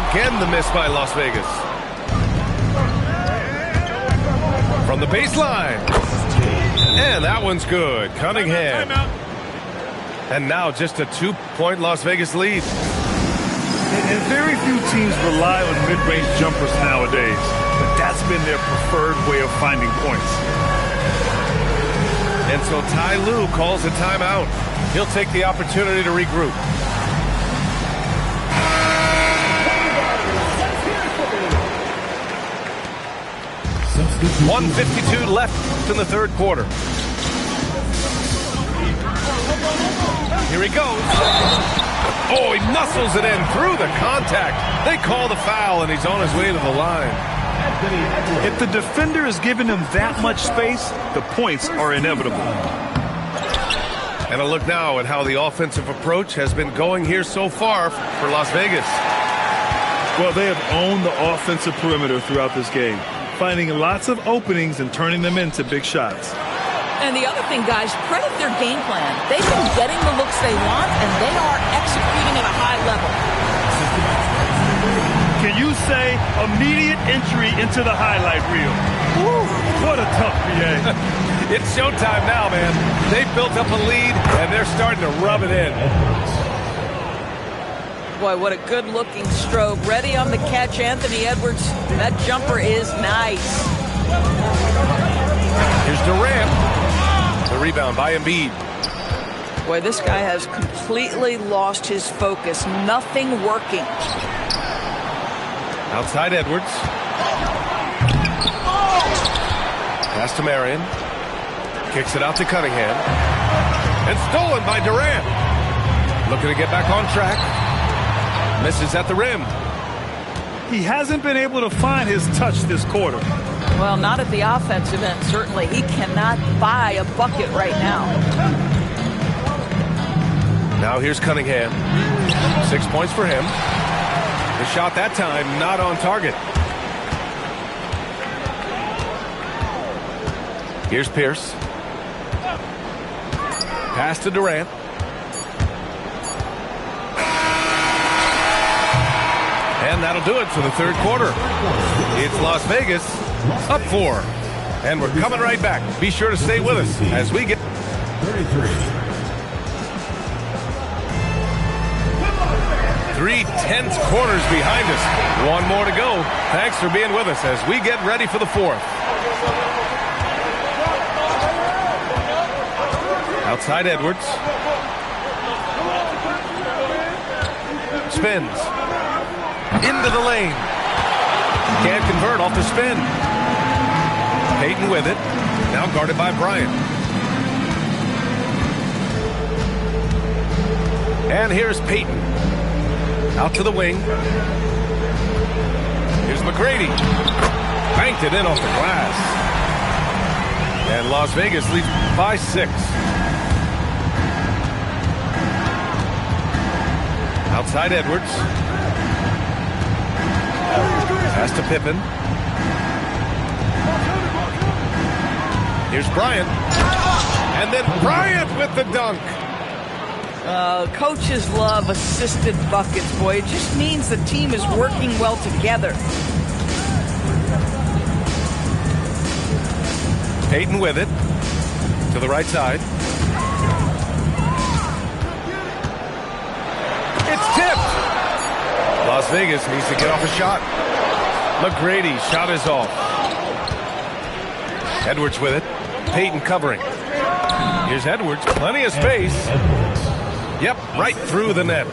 Again the miss by Las Vegas. From the baseline. And that one's good. Cunningham. And now just a 2-point Las Vegas lead. And very few teams rely on mid-range jumpers nowadays, but that's been their preferred way of finding points. And so Ty Lue calls a timeout. He'll take the opportunity to regroup. 1:52 left in the third quarter. Here he goes. Oh, he muscles it in through the contact. They call the foul, and he's on his way to the line. If the defender is giving him that much space, the points are inevitable. And a look now at how the offensive approach has been going here so far for Las Vegas. Well, they have owned the offensive perimeter throughout this game, finding lots of openings and turning them into big shots. And the other thing, guys, credit their game plan. They've been getting the looks they want, and they are executing at a high level. Can you say immediate entry into the highlight reel? Woo, what a tough PA. It's showtime now, man. They've built up a lead, and they're starting to rub it in. Boy, what a good-looking strobe. Ready on the catch, Anthony Edwards. That jumper is nice. Here's Durant. The rebound by Embiid. Boy, this guy has completely lost his focus. Nothing working. Outside Edwards. Pass to Marion. Kicks it out to Cunningham. And stolen by Durant. Looking to get back on track. Misses at the rim. He hasn't been able to find his touch this quarter. Well, not at the offensive end, certainly. He cannot buy a bucket right now. Now here's Cunningham. 6 points for him. The shot that time not on target. Here's Pierce. Pass to Durant. And that'll do it for the third quarter. It's Las Vegas up 4. And we're coming right back. Be sure to stay with us as we get 33. 3/10 quarters behind us. One more to go. Thanks for being with us as we get ready for the fourth. Outside Edwards. Spins. Into the lane. Can't convert off the spin. Payton with it. Now guarded by Bryant. And here's Payton. Out to the wing. Here's McGrady. Banked it in off the glass. And Las Vegas leads by 6. Outside Edwards. Pass to Pippen. Here's Bryant. And then Bryant with the dunk. Coaches love assisted buckets, boy. It just means the team is working well together. Payton with it. To the right side. It's tipped. Las Vegas needs to get off a shot. McGrady shot is off. Edwards with it. Payton covering. Here's Edwards. Plenty of space. Yep, right through the net.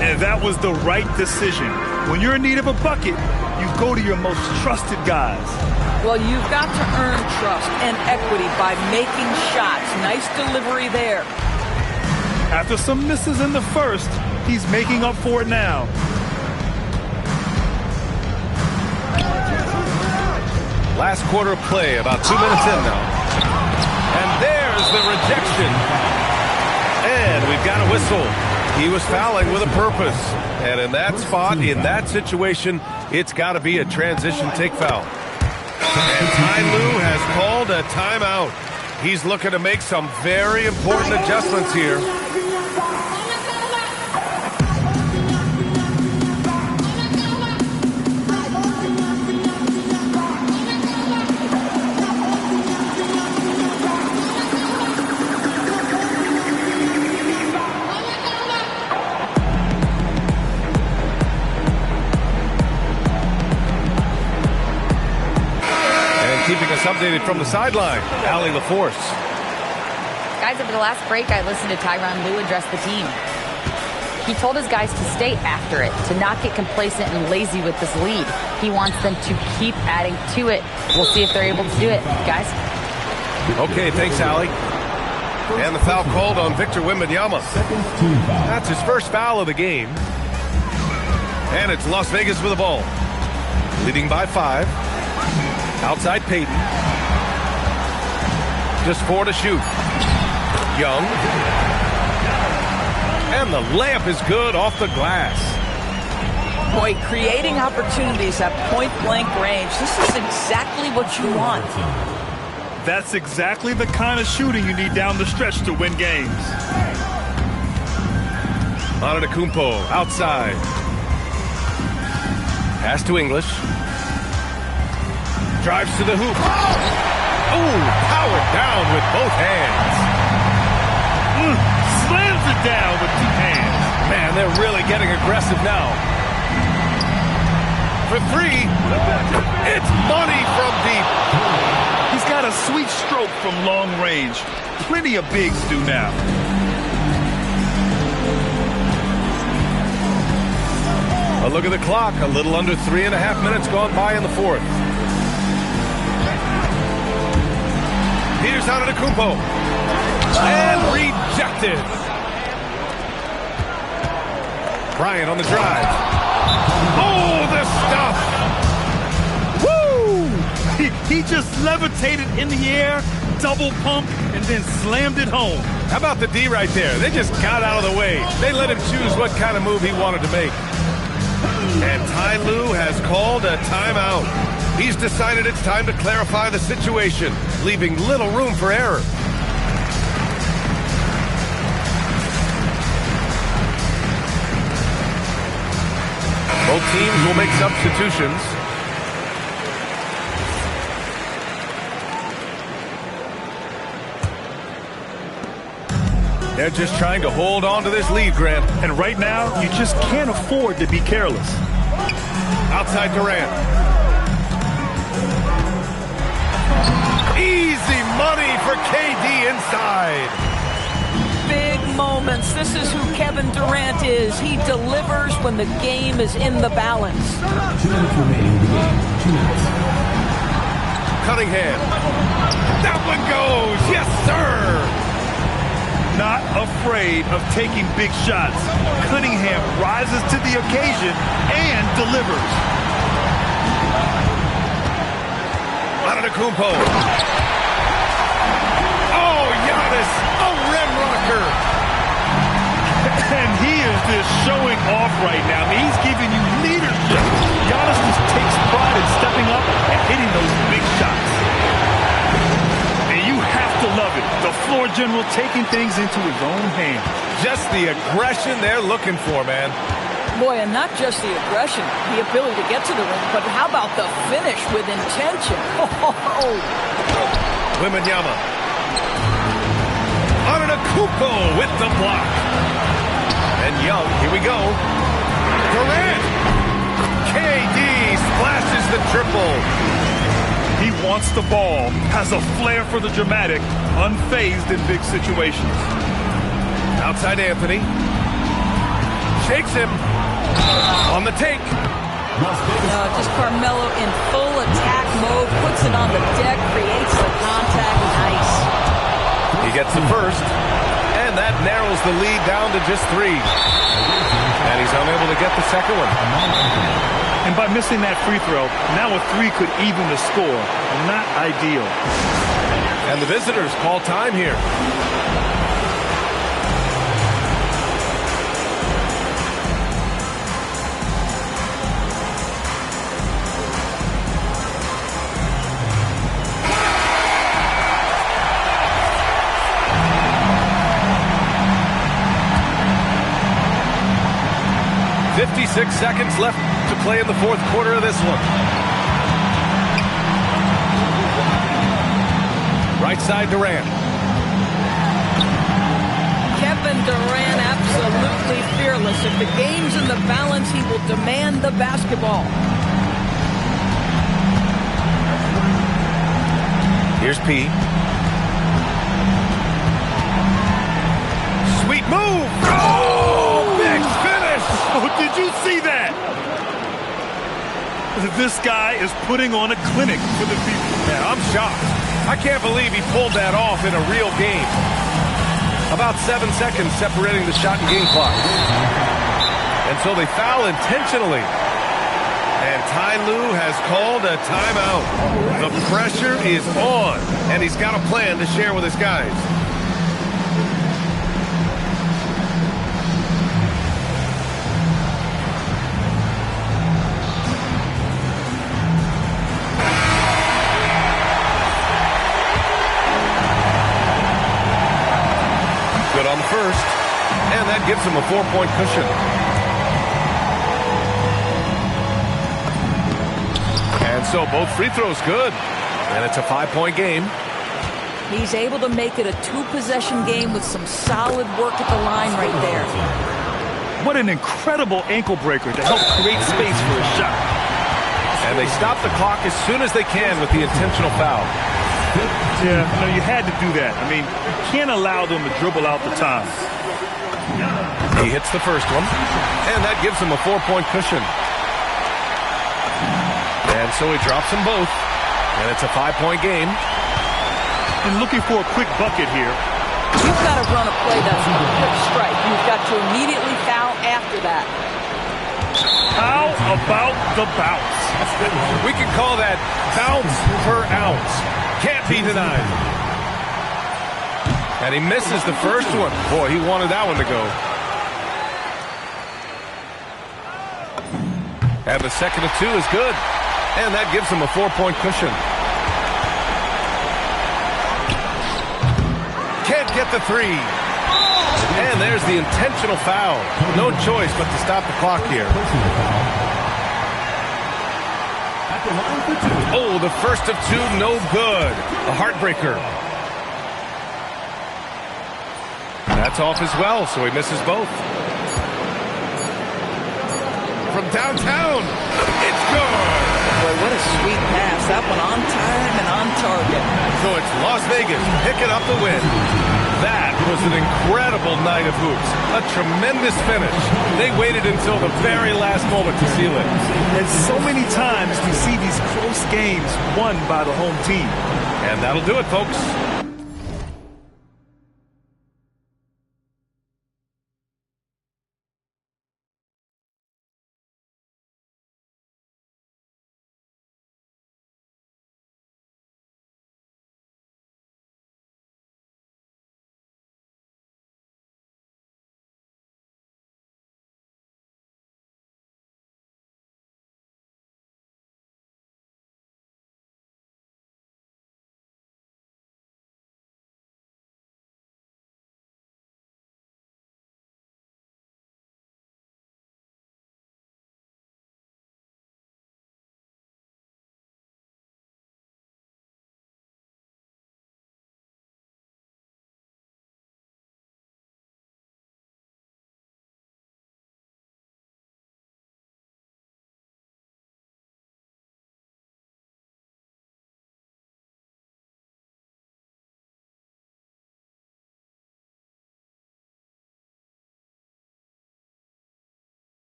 And that was the right decision. When you're in need of a bucket, you go to your most trusted guys. Well, you've got to earn trust and equity by making shots. Nice delivery there. After some misses in the first, he's making up for it now. Last quarter of play, about 2 minutes in now. And there's the rejection. And we've got a whistle. He was fouling with a purpose. And in that spot, in that situation, it's got to be a transition take foul. And Ty Lue has called a timeout. He's looking to make some very important adjustments here. updated from the sideline. Allie LaForce. Guys, over the last break, I listened to Tyronn Lue address the team. He told his guys to stay after it, to not get complacent and lazy with this lead. He wants them to keep adding to it. We'll see if they're able to do it, guys. Okay, thanks, Allie. And the foul called on Victor Wembanyama. That's his first foul of the game. And it's Las Vegas with the ball. Leading by 5. Outside Payton. Just 4 to shoot. Young. And the layup is good off the glass. Boy, creating opportunities at point-blank range. This is exactly what you want. That's exactly the kind of shooting you need down the stretch to win games. Antetokounmpo outside. Pass to English. Drives to the hoop. Oh, powered down with both hands. Slams it down with 2 hands. Man, they're really getting aggressive now. For 3, it's money from deep. He's got a sweet stroke from long range. Plenty of bigs do now. A look at the clock. A little under 3.5 minutes gone by in the 4th. Here's Antetokounmpo. And rejected. Bryant on the drive. Oh, the stuff. He just levitated in the air, double pump, and then slammed it home. How about the D right there? They just got out of the way. They let him choose what kind of move he wanted to make. And Ty Lue has called a timeout. He's decided it's time to clarify the situation, leaving little room for error. Both teams will make substitutions. They're just trying to hold on to this lead, Grant. And right now, you just can't afford to be careless. Outside Durant. Easy money for KD inside. Big moments. This is who Kevin Durant is. He delivers when the game is in the balance. 2 minutes remaining in the game. 2 minutes. Cunningham. That one goes. Yes, sir. Not afraid of taking big shots. Cunningham rises to the occasion and delivers. Antetokounmpo. Oh, Giannis, a rim rocker. And he is just showing off right now. I mean, he's giving you leadership. Giannis just takes pride in stepping up and hitting those big shots. And you have to love it. The floor general taking things into his own hands. Just the aggression they're looking for, man. Boy, and not just the aggression, the ability to get to the rim, but how about the finish with intention? Oh. Wembanyama. Antetokounmpo with the block. And Young, here we go. Durant. KD splashes the triple. He wants the ball, has a flair for the dramatic, unfazed in big situations. Outside Anthony. Shakes him. On the take. Just Carmelo in full attack mode, puts it on the deck, creates the contact. Nice. He gets the first, and that narrows the lead down to just 3. And he's unable to get the second one. And by missing that free throw, now a 3 could even the score. Not ideal. And the visitors call time here. .56 seconds left to play in the 4th quarter of this one. Right side Durant. Kevin Durant absolutely fearless. If the game's in the balance, he will demand the basketball. Here's P. Sweet move. Oh, big finish. Oh, did you see that? This guy is putting on a clinic for the people. Man, I'm shocked. I can't believe he pulled that off in a real game. About 7 seconds separating the shot and game clock. And so they foul intentionally. And Ty Lue has called a timeout. The pressure is on, and he's got a plan to share with his guys. Good on the first, and that gives him a 4-point cushion. And so both free throws good, and it's a 5-point game. He's able to make it a 2-possession game with some solid work at the line right there. What an incredible ankle breaker to help create space for a shot. And they stop the clock as soon as they can with the intentional foul. Yeah, no, you had to do that. I mean, you can't allow them to dribble out the time. He hits the first one, and that gives him a 4-point cushion. And so he drops them both, and it's a 5-point game. And looking for a quick bucket here. You've got to run a play that's a quick strike. You've got to immediately foul after that. How about the bounce? We can call that bounce per ounce. Can't be denied. And he misses the first one. Boy, he wanted that one to go. And the second of 2 is good. And that gives him a 4-point cushion. Can't get the 3. And there's the intentional foul. No choice but to stop the clock here. Oh, the first of 2, no good. A heartbreaker. That's off as well, so he misses both. From downtown, it's good. Boy, what a sweet pass. That one on time and on target. So it's Las Vegas picking up the win. That was an incredible night of hoops. A tremendous finish. They waited until the very last moment to seal it. And so many times we see these close games won by the home team. And that'll do it, folks.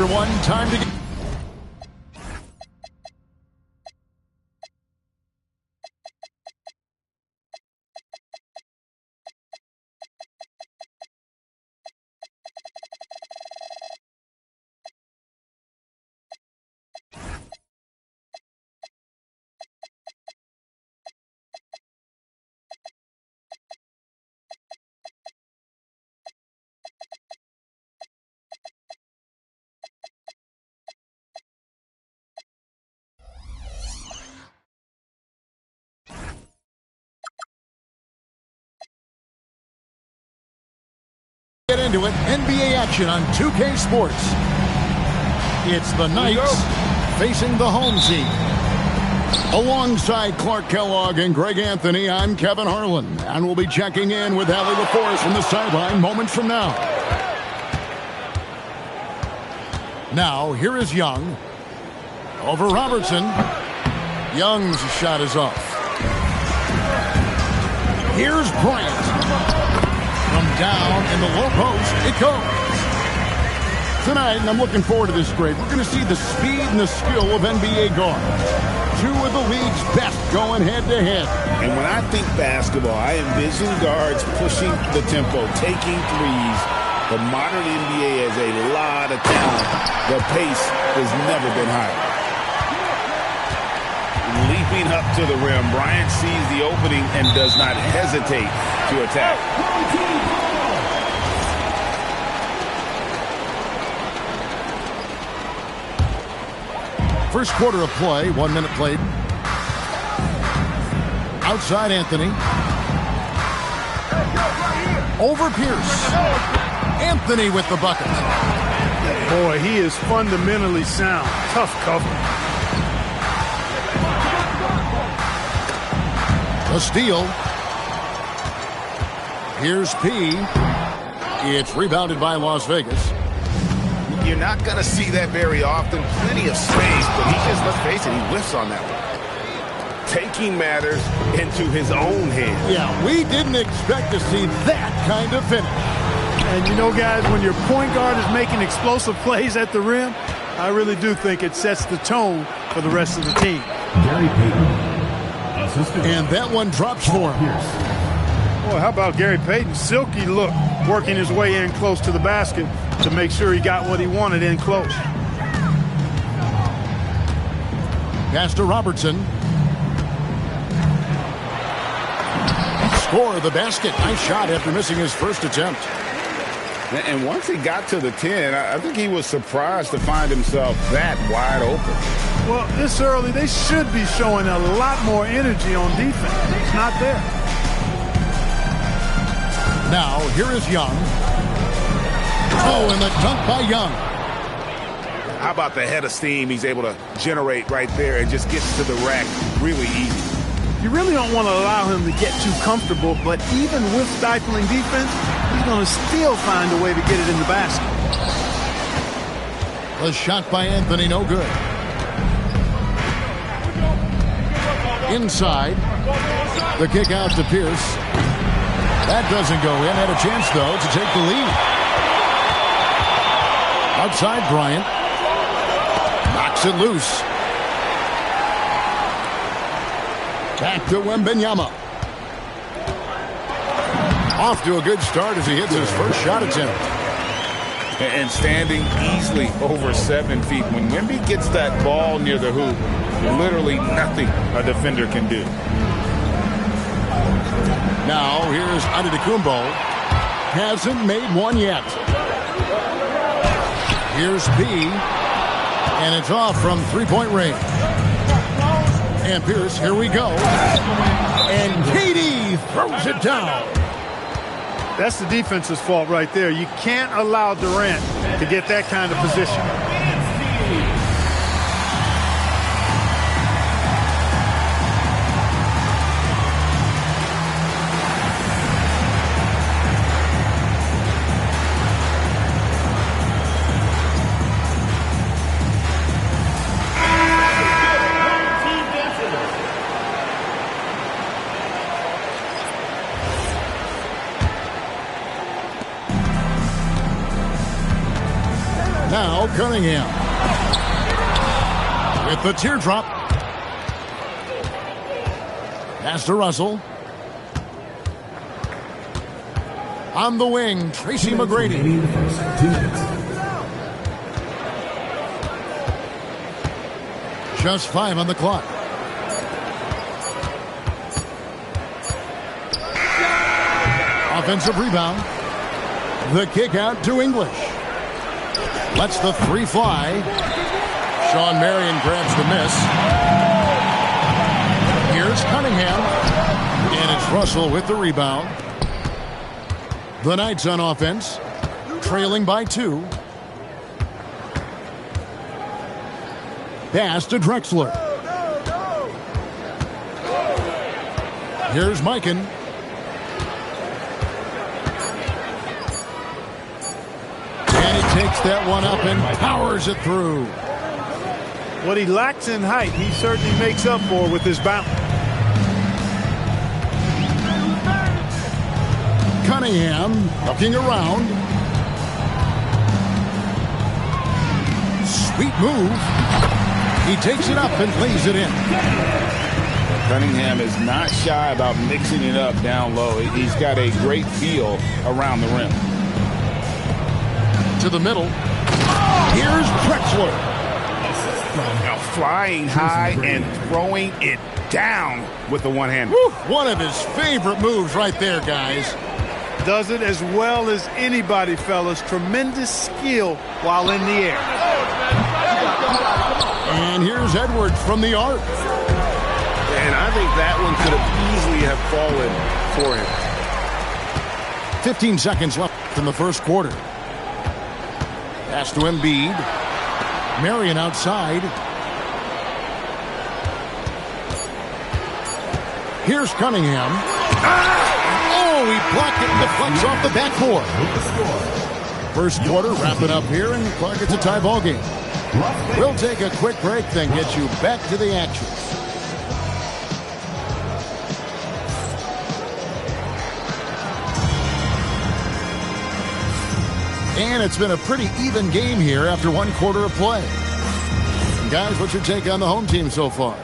everyone. Time to get... Get into it. NBA action on 2K Sports. It's the Knights facing the home team. Alongside Clark Kellogg and Greg Anthony, I'm Kevin Harlan, and we'll be checking in with Allie LaForce from the sideline moments from now. Now, here is Young. Over Robertson. Young's shot is off. Here's Bryant. From down in the low post, it goes. Tonight, and I'm looking forward to this grade, we're going to see the speed and the skill of NBA guards. Two of the league's best going head-to-head. And when I think basketball, I envision guards pushing the tempo, taking threes. The modern NBA has a lot of talent. The pace has never been higher. Leaping up to the rim, Bryant sees the opening and does not hesitate to attack. First quarter of play, 1 minute played. Outside Anthony. Over Pierce. Anthony with the bucket. Boy, he is fundamentally sound. Tough cover. A steal. Here's P. It's rebounded by Las Vegas. You're not going to see that very often. Plenty of space, but he just, let's face it, he whiffs on that one. Taking matters into his own hands. Yeah, we didn't expect to see that kind of finish. And you know, guys, when your point guard is making explosive plays at the rim, I really do think it sets the tone for the rest of the team. Gary Payton, assistant. And that one drops for him. Boy, how about Gary Payton? Silky look, working his way in close to the basket to make sure he got what he wanted in close. Pass to Robertson. Score the basket. Nice shot after missing his first attempt. And once he got to the 10, I think he was surprised to find himself that wide open. Well, this early, they should be showing a lot more energy on defense. It's not there. Now, here is Young. Oh, and the dunk by Young. How about the head of steam he's able to generate right there and just gets to the rack really easy. You really don't want to allow him to get too comfortable, but even with stifling defense, he's going to still find a way to get it in the basket. The shot by Anthony, no good. Inside. The kick out to Pierce. That doesn't go in. Had a chance, though, to take the lead. Outside Bryant. Knocks it loose. Back to Wembanyama. Off to a good start as he hits his first shot attempt. And standing easily over 7 feet. When Wemby gets that ball near the hoop, literally nothing a defender can do. Now, here's Antetokounmpo. Hasn't made one yet. Here's P. And it's off from three-point range. And Pierce, here we go. And KD throws it down. That's the defense's fault right there. You can't allow Durant to get that kind of position. Now Cunningham with the teardrop. Pass to Russell. On the wing, Tracy McGrady. Just 5 on the clock. Offensive rebound. The kick out to English. Lets the 3 fly. Sean Marion grabs the miss. Here's Cunningham. And it's Russell with the rebound. The Knights on offense, trailing by 2. Pass to Drexler. Here's Mikan. And he takes that one up and powers it through. What he lacks in height, he certainly makes up for with his bounce. Cunningham looking around. Sweet move. He takes it up and plays it in. Cunningham is not shy about mixing it up down low. He's got a great feel around the rim. To the middle. Here's Drexler. Now flying high and throwing it down with the one hand. One of his favorite moves right there, guys. Does it as well as anybody, fellas. Tremendous skill while in the air. And here's Edwards from the arc. And I think that one could have easily have fallen for him. 15 seconds left in the first quarter. Pass to Embiid. Marion outside. Here's Cunningham. Oh, he blocked it and deflects off the backboard. First quarter wrapping up here, and Clark, it's a tie ball game. We'll take a quick break, then get you back to the action. And it's been a pretty even game here after 1 quarter of play. Guys, what's your take on the home team so far?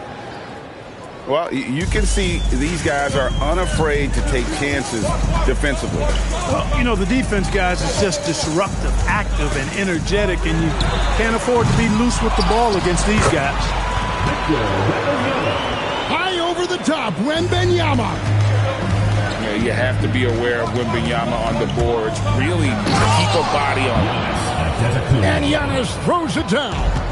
Well, you can see these guys are unafraid to take chances defensively. Well, you know, the defense, guys, is just disruptive, active, and energetic, and you can't afford to be loose with the ball against these guys. High over the top, Wembanyama. Yeah, you have to be aware of Wembanyama on the boards. Really keep a body on him. And Giannis throws it down.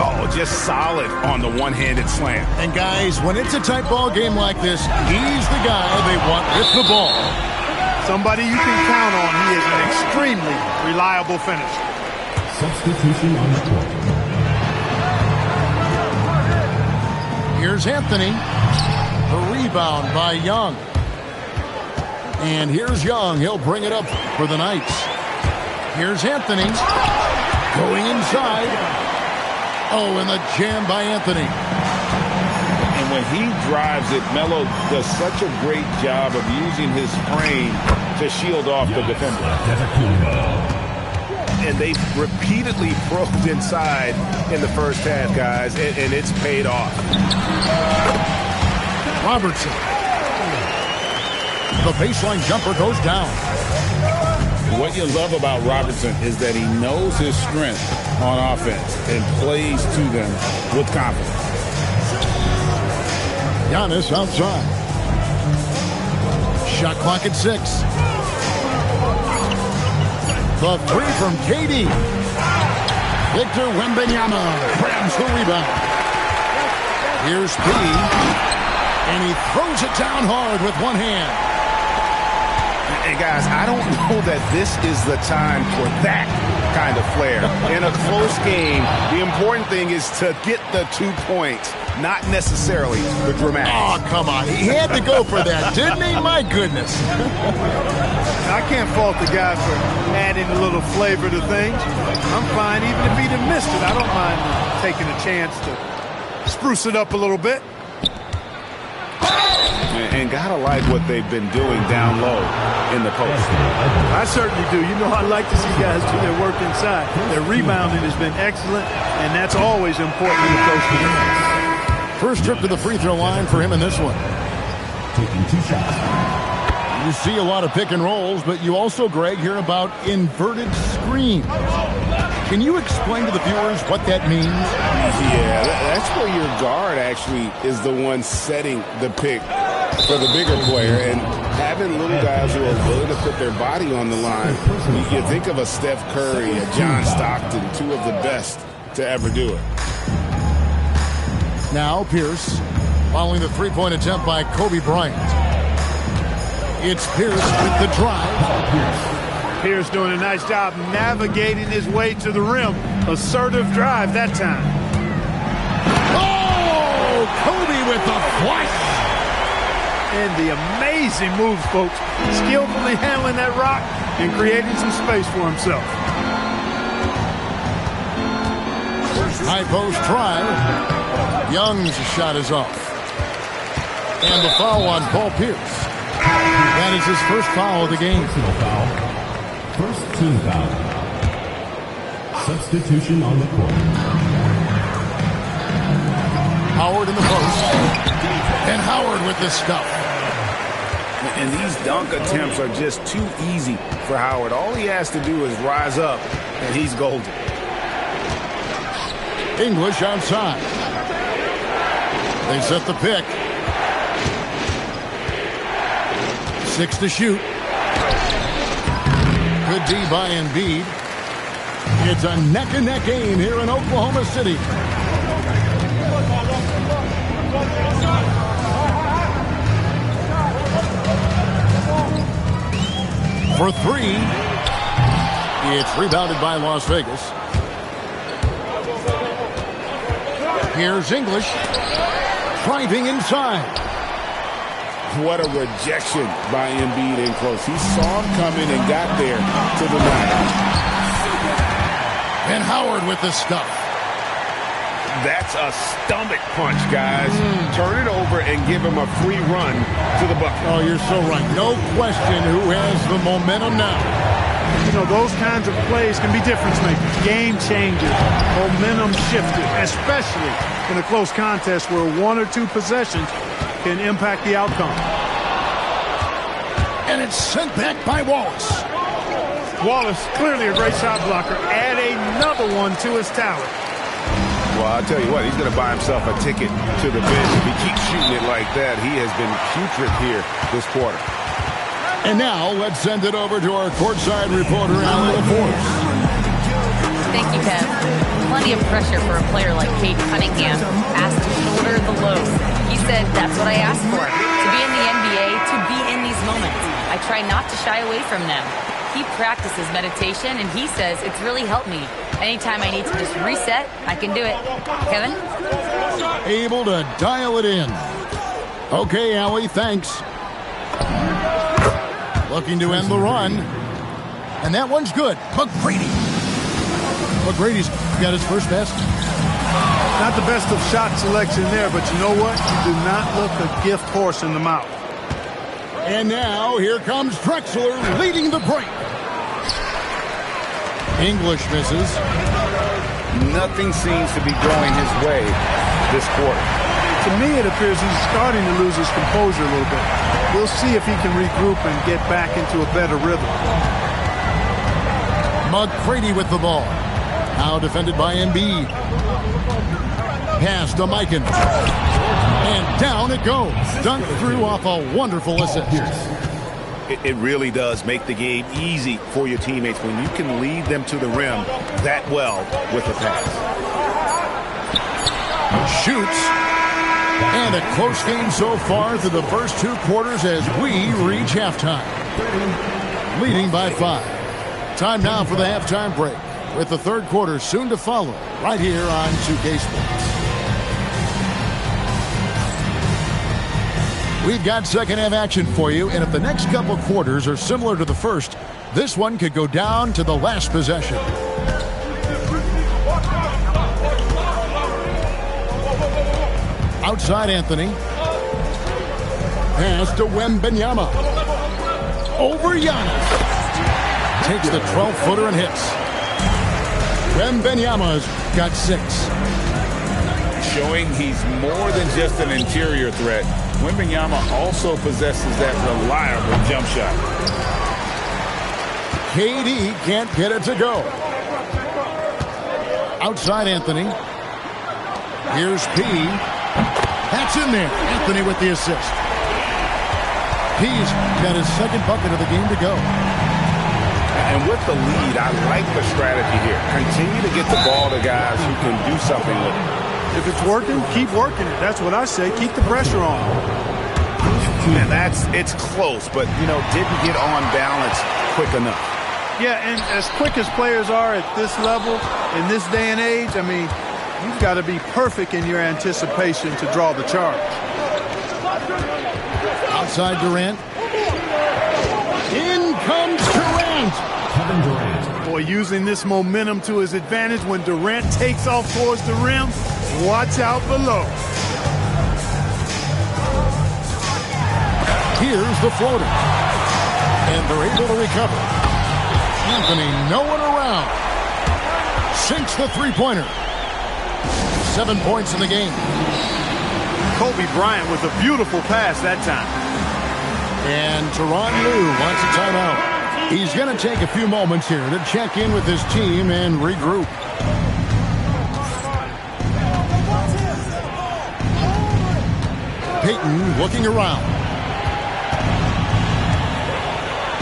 Oh, just solid on the one-handed slam. And guys, when it's a tight ball game like this, he's the guy they want with the ball. Somebody you can count on. He is an extremely reliable finisher. Substitution on the court. Here's Anthony. The rebound by Young. And here's Young. He'll bring it up for the Knights. Here's Anthony. Going inside. Oh, and the jam by Anthony. And when he drives it, Melo does such a great job of using his frame to shield off the defender. And they repeatedly probed inside in the first half, guys, and it's paid off. Robertson. The baseline jumper goes down. What you love about Robertson is that he knows his strength on offense and plays to them with confidence. Giannis outside. Shot clock at 6. The 3 from KD. Victor Wembanyama grabs the rebound. Here's P. And he throws it down hard with one hand. And guys, I don't know that this is the time for that kind of flair. In a close game, the important thing is to get the 2 points, not necessarily the dramatic. Oh, come on. He had to go for that, didn't he? My goodness. I can't fault the guy for adding a little flavor to things. I'm fine. Even if he'd have missed it, I don't mind taking a chance to spruce it up a little bit. And gotta like what they've been doing down low in the post. I certainly do. You know, I like to see guys do their work inside. Their rebounding has been excellent, and that's always important in the close game. First trip to the free throw line for him in this one. Taking 2 shots. You see a lot of pick and rolls, but you also, Greg, hear about inverted screens. Can you explain to the viewers what that means? Yeah, that's where your guard actually is the one setting the pick for the bigger player, and having little guys who are willing to put their body on the line. You think of a Steph Curry, a John Stockton, 2 of the best to ever do it. Now Pierce, following the three-point attempt by Kobe Bryant. It's Pierce with the drive. Pierce doing a nice job navigating his way to the rim. Assertive drive that time. Oh, Kobe with the flush. And the amazing moves, folks. Skillfully handling that rock and creating some space for himself. High post try. Young's shot is off. And the foul on Paul Pierce. That is his first foul of the game. First team foul. Substitution on the court. Howard in the post. And Howard with the stuff. And these dunk attempts are just too easy for Howard. All he has to do is rise up, and he's golden. English outside. They set the pick. 6 to shoot. Good D by Embiid. It's a neck-and-neck game here in Oklahoma City. For 3. It's rebounded by Las Vegas. Here's English. Driving inside. What a rejection by Embiid in close. He saw him coming and got there to the line. And Howard with the stuff. That's a stomach punch, guys. Turn it over and give him a free run to the bucket. Oh, you're so right. No question who has the momentum now. You know, those kinds of plays can be difference makers, game changers, momentum shifters, especially in a close contest where 1 or 2 possessions can impact the outcome. And it's sent back by Wallace. Wallace, clearly a great shot blocker. Add another one to his talent. Well, I'll tell you what, he's going to buy himself a ticket to the bench. If he keeps shooting it like that, he has been putrid here this quarter. And now, let's send it over to our courtside reporter, Allie LaForce. Thank you, Kev. Plenty of pressure for a player like Cade Cunningham, asked to shoulder the load. He said, that's what I asked for, to be in the NBA, to be in these moments. I try not to shy away from them. He practices meditation, and he says it's really helped me. Anytime I need to just reset, I can do it. Kevin? Able to dial it in. Okay, Allie, thanks. Looking to end the run. And that one's good. McGrady. McGrady's got his first best. Not the best of shot selection there, but you know what? You do not look a gift horse in the mouth. And now, here comes Drexler leading the break. English misses. Nothing seems to be going his way this quarter. To me, it appears he's starting to lose his composure a little bit. We'll see if he can regroup and get back into a better rhythm. McGrady with the ball. Now defended by Embiid. Pass to Mikan. And down it goes. Dunked through off a wonderful assist. It really does make the game easy for your teammates when you can lead them to the rim that well with a pass. Shoots. And a close game so far through the first 2 quarters as we reach halftime. Leading by 5. Time now for the halftime break, with the third quarter soon to follow right here on 2K Sports. We've got second half action for you, and if the next couple quarters are similar to the first, this one could go down to the last possession. Outside Anthony. pass to Wembanyama. Over Giannis. Takes the 12-footer and hits. Wembanyama's got 6. Showing he's more than just an interior threat. Wembanyama also possesses that reliable jump shot. KD can't get it to go. Outside Anthony. Here's P. That's in there. Anthony with the assist. P's got his second bucket of the game to go. And with the lead, I like the strategy here. Continue to get the ball to guys who can do something with it. If it's working, keep working it. That's what I say. Keep the pressure on. And it's close, but, didn't get on balance quick enough. Yeah, and as quick as players are at this level, in this day and age, I mean, you've got to be perfect in your anticipation to draw the charge. Outside Durant. In comes Durant. Kevin Durant. Boy, using this momentum to his advantage when Durant takes off towards the rim, watch out below. Here's the floater. And they're able to recover. Anthony nowhere around. Sinks the three-pointer. 7 points in the game. Kobe Bryant with a beautiful pass that time. And Tyronn Lue wants a timeout. He's going to take a few moments here to check in with his team and regroup. Payton looking around.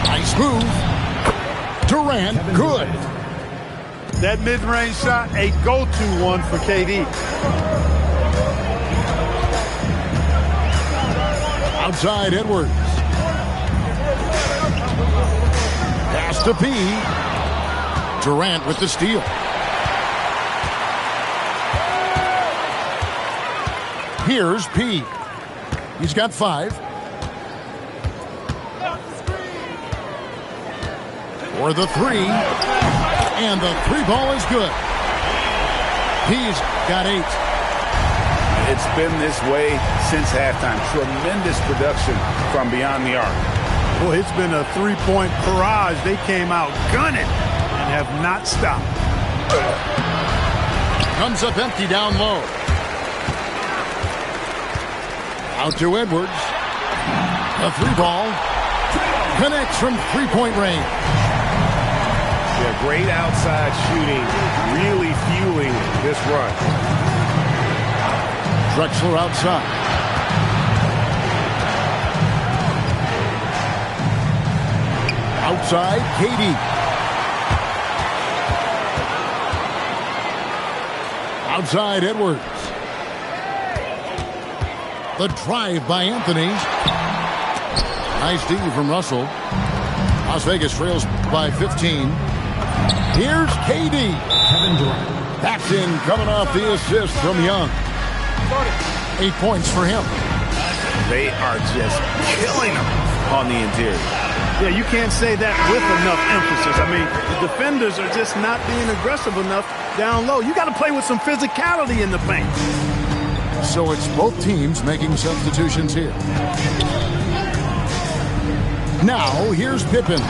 Nice move. Durant, good. That mid-range shot, a go-to one for KD. Outside Edwards. Pass to P. Durant with the steal. Here's P. He's got 5. For the 3. And the 3 ball is good. He's got 8. It's been this way since halftime. Tremendous production from beyond the arc. Well, it's been a 3-point barrage. They came out gunning and have not stopped. Comes up empty down low. Out to Edwards. The 3 ball. Connects from 3-point range. Yeah, great outside shooting, really fueling this run. Drexler outside. Outside, KD. Outside, Edwards. The drive by Anthony. Nice D from Russell. Las Vegas trails by 15. Here's KD. Kevin Durant. That's in, coming off the assist from Young. 8 points for him. They are just killing them on the interior. Yeah, you can't say that with enough emphasis. I mean, the defenders are just not being aggressive enough down low. You got to play with some physicality in the paint. So it's both teams making substitutions here. Now, here's Pippen.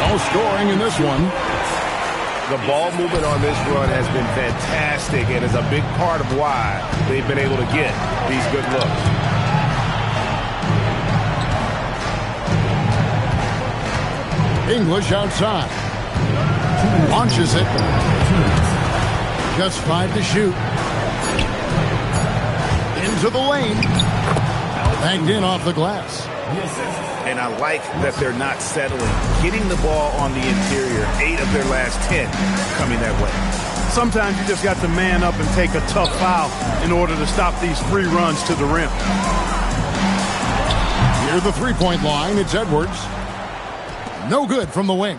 No scoring in this one. The ball movement on this run has been fantastic and is a big part of why they've been able to get these good looks. English outside. Launches it. Just 5 to shoot. Into the lane. Banged in off the glass. And I like that they're not settling. Getting the ball on the interior, 8 of their last 10 coming that way. Sometimes you just got to man up and take a tough foul in order to stop these free runs to the rim. Near the three-point line, it's Edwards. No good from the wing.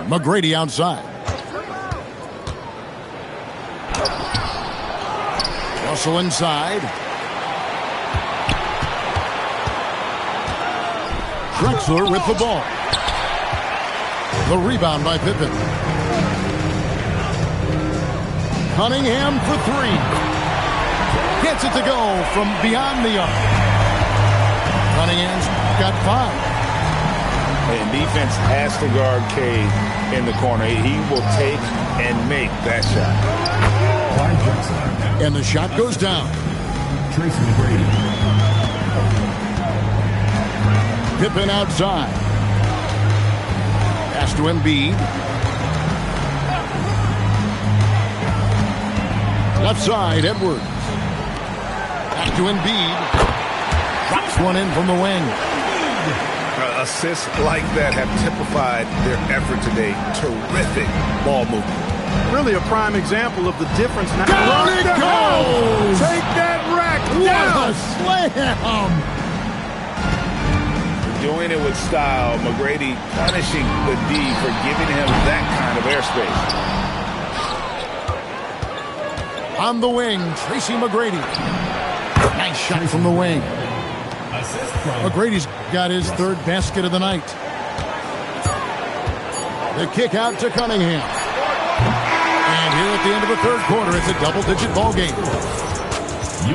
McGrady outside. Russell inside. Drexler with the ball. The rebound by Pippen. Cunningham for 3. Gets it to go from beyond the arc. Cunningham's got 5. And defense has to guard Cade in the corner. He will take and make that shot. And the shot goes down. Tracy McGrady. Pippen outside. Pass to Embiid. Left side, Edwards. Back to Embiid. Drops one in from the wing. Assists like that have typified their effort today. Terrific ball movement. Really a prime example of the difference. Now, Down it goes! Take that rack What down! a slam! Doing it with style. McGrady punishing the D for giving him that kind of airspace. On the wing, Tracy McGrady. Nice shot from the wing. McGrady's got his 3rd basket of the night. The kick out to Cunningham. And here at the end of the 3rd quarter, it's a double-digit ball game.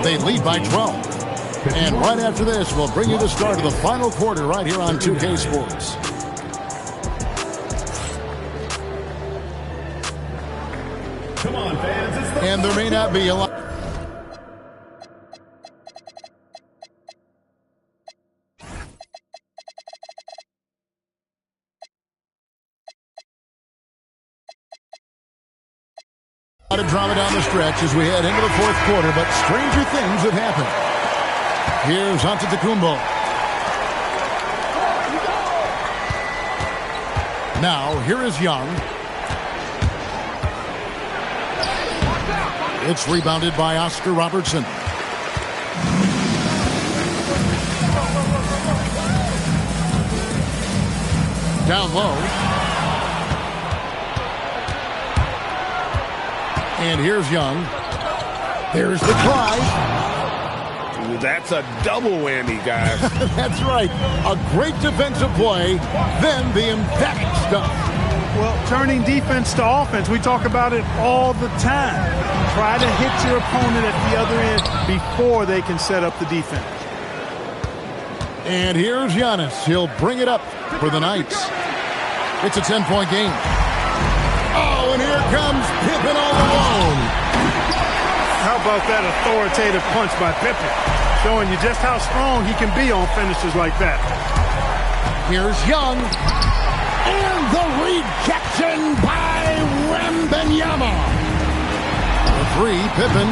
They lead by 12. And right after this, we'll bring you the start of the final quarter right here on 2K Sports. Come on, fans. And there may not be a lot. A lot of drama down the stretch as we head into the 4th quarter, but stranger things have happened. Here's Antetokounmpo. Now, here is Young. It's rebounded by Oscar Robertson. Down low. And here's Young. There's the try. That's a double whammy, guys. That's right. A great defensive play, then the emphatic stuff. Well, turning defense to offense, we talk about it all the time. Try to hit your opponent at the other end before they can set up the defense. And here's Giannis. He'll bring it up for the Knights. It's a 10-point game. Oh, and here comes Pippen all alone. How about that authoritative punch by Pippen? Showing you just how strong he can be on finishes like that. Here's Young. And the rejection by Wembanyama. The 3, Pippen.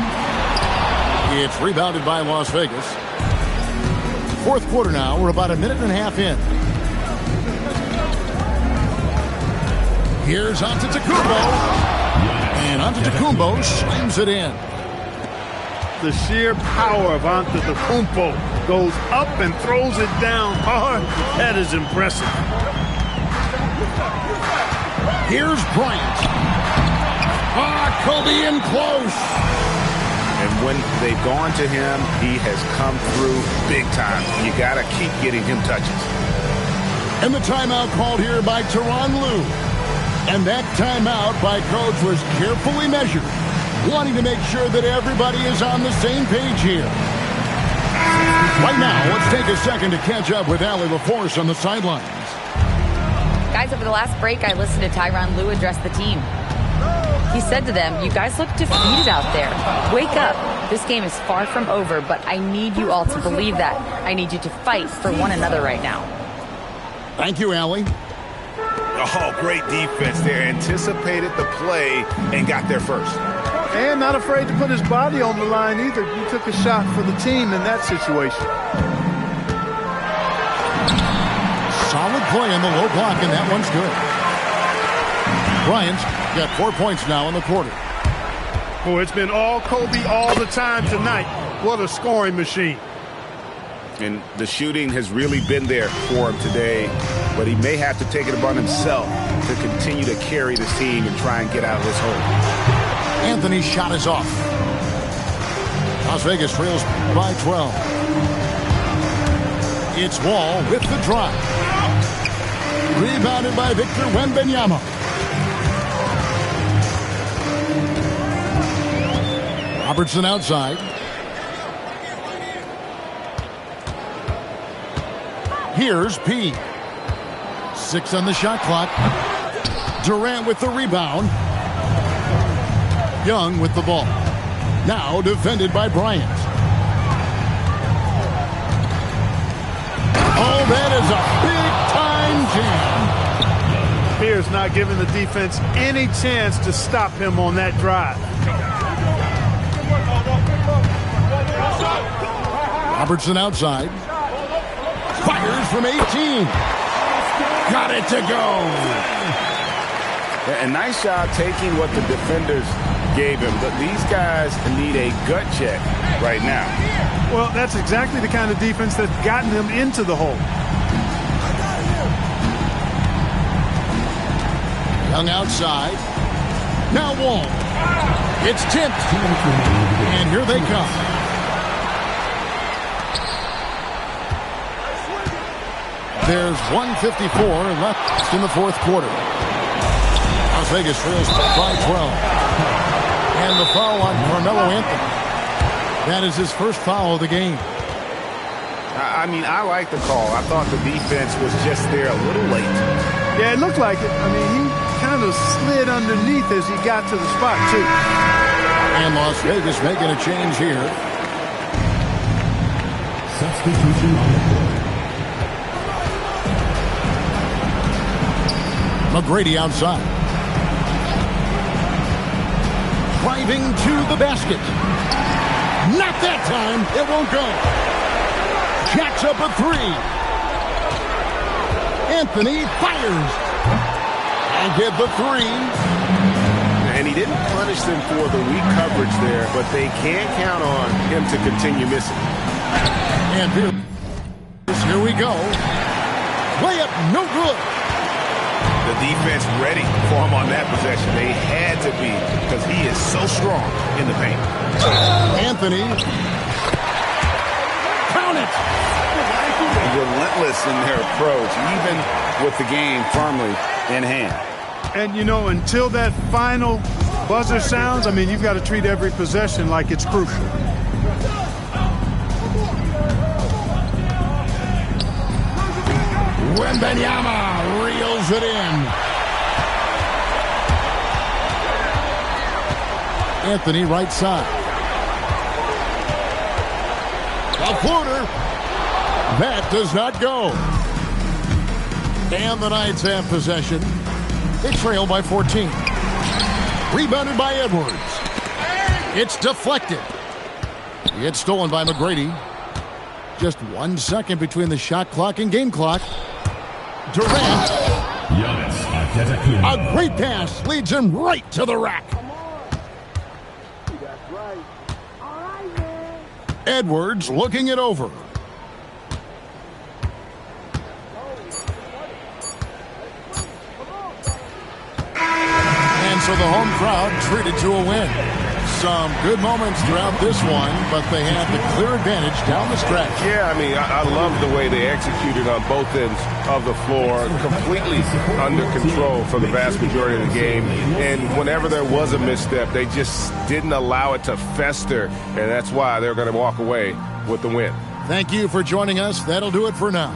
It's rebounded by Las Vegas. 4th quarter now. We're about a minute and a half in. Here's Antetokounmpo. And Antetokounmpo slams it in. The sheer power of Antetokounmpo goes up and throws it down hard. That is impressive. Here's Bryant. Kobe in close. And when they've gone to him, he has come through big time. You got to keep getting him touches. And the timeout called here by Tyronn Lue. And that timeout by coach was carefully measured, wanting to make sure that everybody is on the same page here. Right now, let's take a second to catch up with Allie LaForce on the sidelines. Guys, over the last break, I listened to Tyronn Lue address the team. He said to them, you guys look defeated out there. Wake up. This game is far from over, but I need you all to believe that. I need you to fight for one another right now. Thank you, Allie. Oh, great defense there. Anticipated the play and got there first. And not afraid to put his body on the line either. He took a shot for the team in that situation. Solid play on the low block, and that one's good. Bryant's got 4 points now in the quarter. Boy, it's been all Kobe all the time tonight. What a scoring machine. And the shooting has really been there for him today, but he may have to take it upon himself to continue to carry this team and try and get out of this hole. Anthony's shot is off. Las Vegas trails by 12. It's Wall with the drive. Rebounded by Victor Wembanyama. Robertson outside. Here's P. 6 on the shot clock. Durant with the rebound. Young with the ball. Now defended by Bryant. Oh, that is a big-time jam. Pierce not giving the defense any chance to stop him on that drive. Robertson outside. Fires from 18. Got it to go. A nice job taking what the defenders gave him, but these guys need a gut check right now. Well, that's exactly the kind of defense that's gotten them into the hole. Young outside. Now Wall. It's tipped. And here they come. There's 1:54 left in the fourth quarter. Las Vegas trails by 12. And the foul on Carmelo Anthony. That is his first foul of the game. I mean, I like the call. I thought the defense was just there a little late. Yeah, it looked like it. I mean, he kind of slid underneath as he got to the spot, too. And Las Vegas making a change here. Substitution on the court. McGrady outside. Driving to the basket. Not that time. It won't go. Jacks up a three. Anthony fires. And get the three. And he didn't punish them for the weak coverage there, but they can't count on him to continue missing. And here we go. Layup, no good. The defense ready for him on that possession. They had to be, because he is so strong in the paint. Anthony. Count it. Relentless in their approach, even with the game firmly in hand. And, you know, until that final buzzer sounds, I mean, you've got to treat every possession like it's crucial. Wembanyama reels it in. Anthony right side. A floater. That does not go. And the Knights have possession. They trail by 14. Rebounded by Edwards. It's deflected. It's stolen by McGrady. Just 1 second between the shot clock and game clock. Durant. A great pass leads him right to the rack. Edwards looking it over. And so the home crowd treated to a win. Some good moments throughout this one, but they had the clear advantage down the stretch. Yeah, I mean, I love the way they executed on both ends of the floor, completely under control for the vast majority of the game. And whenever there was a misstep, they just didn't allow it to fester, and that's why they're going to walk away with the win. Thank you for joining us. That'll do it for now.